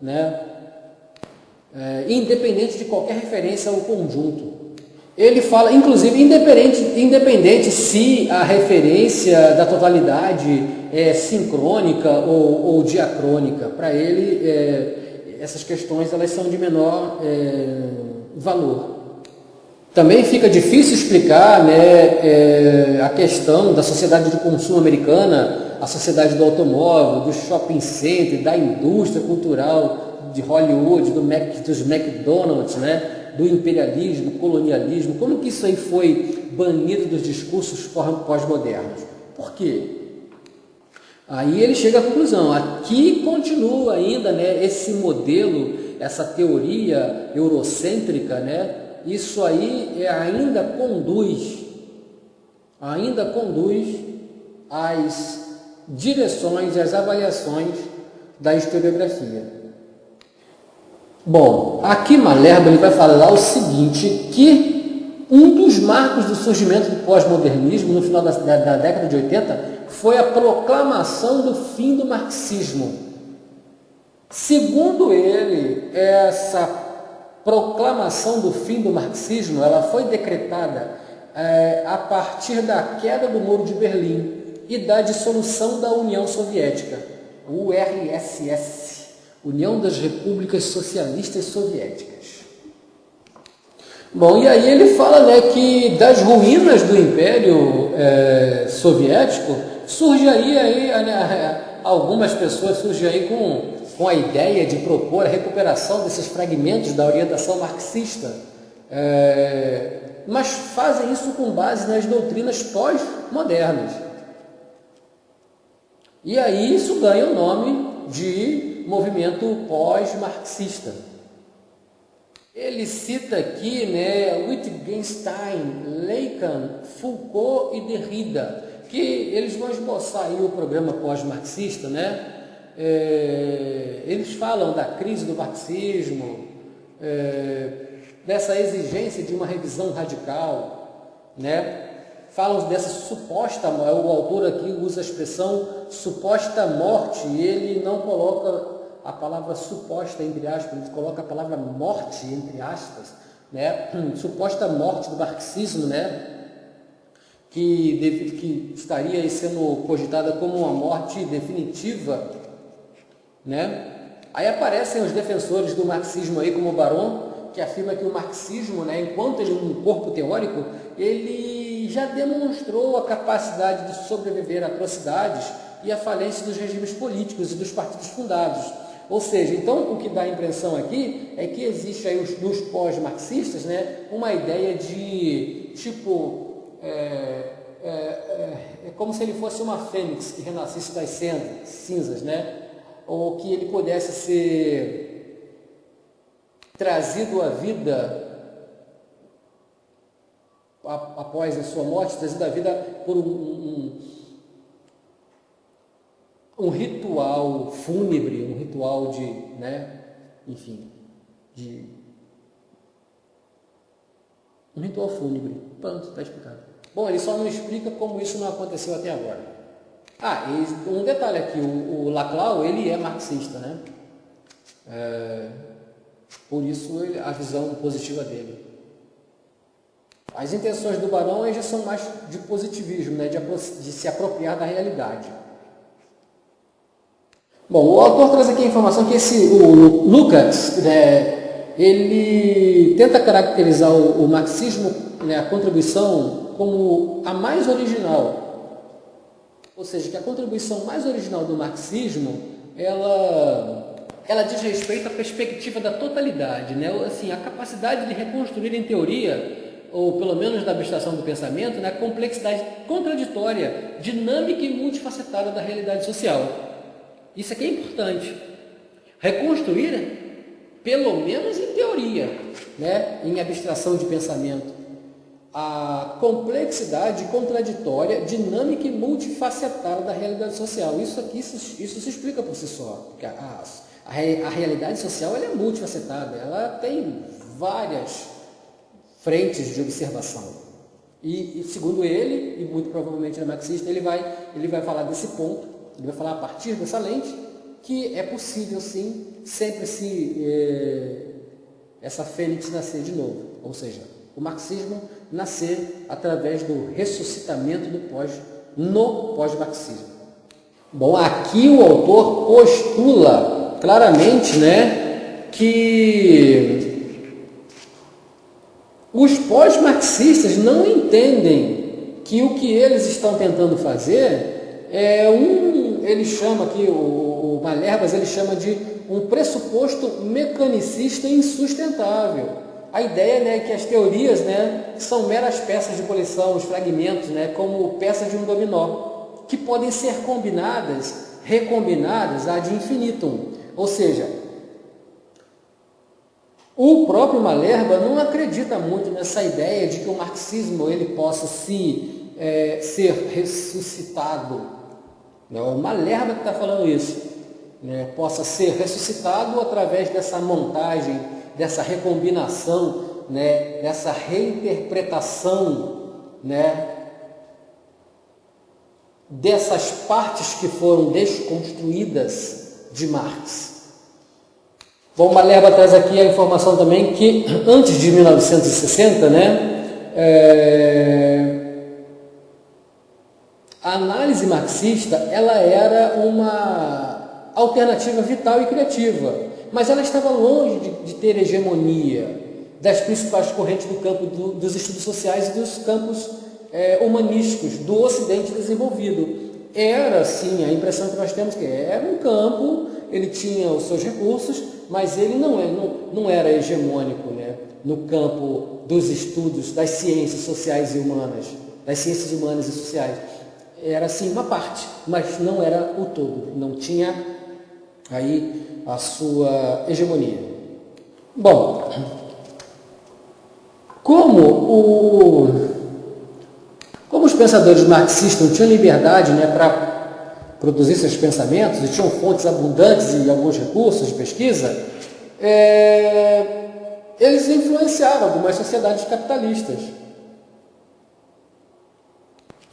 né? Independente de qualquer referência ao conjunto. Ele fala, inclusive, independente se a referência da totalidade é sincrônica ou diacrônica. Para ele, essas questões elas são de menor valor. Também fica difícil explicar, né, a questão da sociedade de consumo americana, a sociedade do automóvel, do shopping center, da indústria cultural de Hollywood, dos McDonald's, né? Do imperialismo, colonialismo, como que isso aí foi banido dos discursos pós-modernos? Por quê? Aí ele chega à conclusão, aqui continua ainda, né, esse modelo, essa teoria eurocêntrica, né, isso aí ainda conduz às direções e às avaliações da historiografia. Bom, aqui Malherbe ele vai falar o seguinte, que um dos marcos do surgimento do pós-modernismo no final da década de 80 foi a proclamação do fim do marxismo. Segundo ele, essa proclamação do fim do marxismo ela foi decretada a partir da queda do Muro de Berlim e da dissolução da União Soviética, URSS, União das Repúblicas Socialistas Soviéticas. Bom, e aí ele fala, né, que das ruínas do Império Soviético surgiria aí, algumas pessoas surgem aí com a ideia de propor a recuperação desses fragmentos da orientação marxista, mas fazem isso com base nas doutrinas pós-modernas. E aí isso ganha o nome de movimento pós-marxista. Ele cita aqui, né, Wittgenstein, Lacan, Foucault e Derrida, que eles vão esboçar aí o programa pós-marxista, né? Eles falam da crise do marxismo, dessa exigência de uma revisão radical, né? Falam dessa suposta, o autor aqui usa a expressão suposta morte, e ele não coloca a palavra suposta entre aspas, ele coloca a palavra morte entre aspas, né? Suposta morte do marxismo, né? Que estaria aí sendo cogitada como uma morte definitiva, né? Aí aparecem os defensores do marxismo aí, como o Baron, que afirma que o marxismo, né, enquanto ele é um corpo teórico, ele já demonstrou a capacidade de sobreviver a atrocidades e a falência dos regimes políticos e dos partidos fundados. Ou seja, então o que dá a impressão aqui é que existe aí nos pós-marxistas, né, uma ideia de tipo é como se ele fosse uma fênix que renascesse das cinzas, né? Ou que ele pudesse ser trazido à vida após a sua morte, trazido à vida por um ritual fúnebre, um ritual de, né, enfim, um ritual fúnebre. Pronto, está explicado. Bom, ele só não explica como isso não aconteceu até agora. E um detalhe aqui, o Laclau, ele é marxista, né? Por isso a visão positiva dele. As intenções do Barão já são mais de positivismo, né? De se apropriar da realidade. Bom, o autor traz aqui a informação que o Lukács, né, ele tenta caracterizar o marxismo, né, a contribuição, como a mais original. Ou seja, que a contribuição mais original do marxismo, ela diz respeito à perspectiva da totalidade, né? Assim, a capacidade de reconstruir em teoria, ou pelo menos na abstração do pensamento, né, a complexidade contraditória, dinâmica e multifacetada da realidade social. Isso aqui é importante. Reconstruir, pelo menos em teoria, né, em abstração de pensamento, a complexidade contraditória, dinâmica e multifacetada da realidade social. Isso se explica por si só. Porque a realidade social ela é multifacetada, ela tem várias frentes de observação. E segundo ele, e muito provavelmente ele é marxista, ele vai falar desse ponto, ele vai falar a partir dessa lente, que é possível sim, sempre essa fênix nascer de novo. Ou seja, o marxismo nascer através do ressuscitamento no pós-marxismo. Bom, aqui o autor postula claramente, né, que os pós-marxistas não entendem que o que eles estão tentando fazer ele chama aqui, o Malherbe, ele chama de um pressuposto mecanicista insustentável. A ideia, né, é que as teorias, né, são meras peças de coleção, os fragmentos, né, como peças de um dominó, que podem ser combinadas, recombinadas ad infinitum. Ou seja, o próprio Malherba não acredita muito nessa ideia de que o marxismo ele possa ser ressuscitado. É o Malherba que está falando isso. Né? Possa ser ressuscitado através dessa montagem, dessa recombinação, né? Dessa reinterpretação, né? Dessas partes que foram desconstruídas de Marx. Bom, Malherba traz aqui a informação também que antes de 1960, né, a análise marxista ela era uma alternativa vital e criativa, mas ela estava longe de ter hegemonia das principais correntes do campo dos estudos sociais e dos campos humanísticos do Ocidente desenvolvido. Era, sim, a impressão que nós temos que era um campo, ele tinha os seus recursos, mas ele não era hegemônico, né, no campo dos estudos das ciências sociais e humanas, das ciências humanas e sociais. Era, sim, uma parte, mas não era o todo, não tinha aí a sua hegemonia. Bom, como os pensadores marxistas não tinham liberdade, né, para produzir seus pensamentos e tinham fontes abundantes e alguns recursos de pesquisa, eles influenciaram algumas sociedades capitalistas.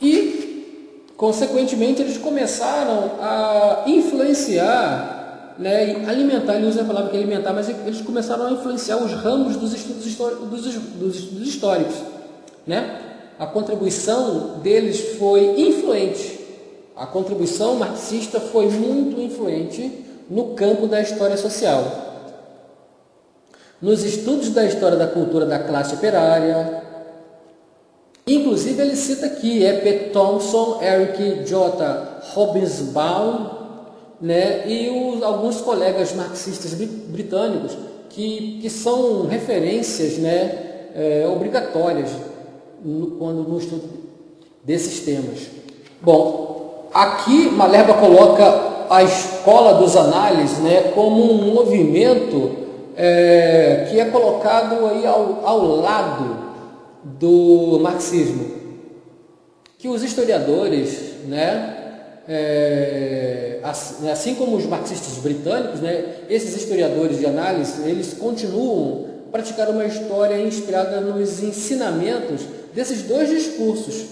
E, consequentemente, eles começaram a influenciar, né, e alimentar, ele usa a palavra que é alimentar, mas eles começaram a influenciar os ramos dos estudos históricos, né? A contribuição deles foi influente. A contribuição marxista foi muito influente no campo da história social. Nos estudos da história da cultura da classe operária, inclusive ele cita aqui P. Thompson, Eric J. Hobsbawm, né, e alguns colegas marxistas britânicos que são referências, né, obrigatórias quando no estudo desses temas. Bom, aqui Malherba coloca a escola dos análises, né, como um movimento que é colocado aí ao lado do marxismo, que os historiadores, né, assim como os marxistas britânicos, né, esses historiadores de análise, eles continuam a praticar uma história inspirada nos ensinamentos desses dois discursos,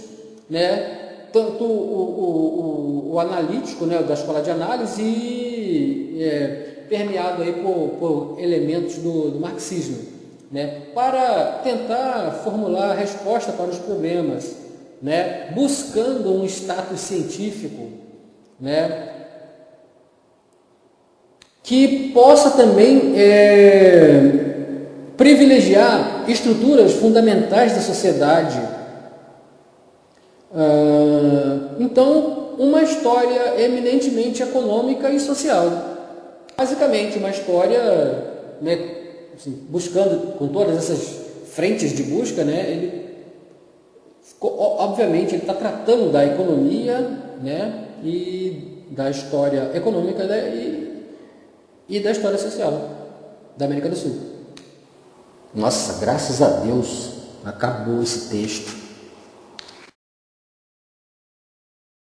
né? Tanto o analítico, né, da escola de análise e permeado aí por elementos do marxismo, né, para tentar formular a resposta para os problemas, né, buscando um status científico, né, que possa também privilegiar estruturas fundamentais da sociedade. Então, uma história eminentemente econômica e social. Basicamente, uma história, né, assim, buscando, com todas essas frentes de busca, né, obviamente, ele está tratando da economia, né, e da história econômica, né, e da história social da América do Sul. Nossa, graças a Deus, acabou esse texto.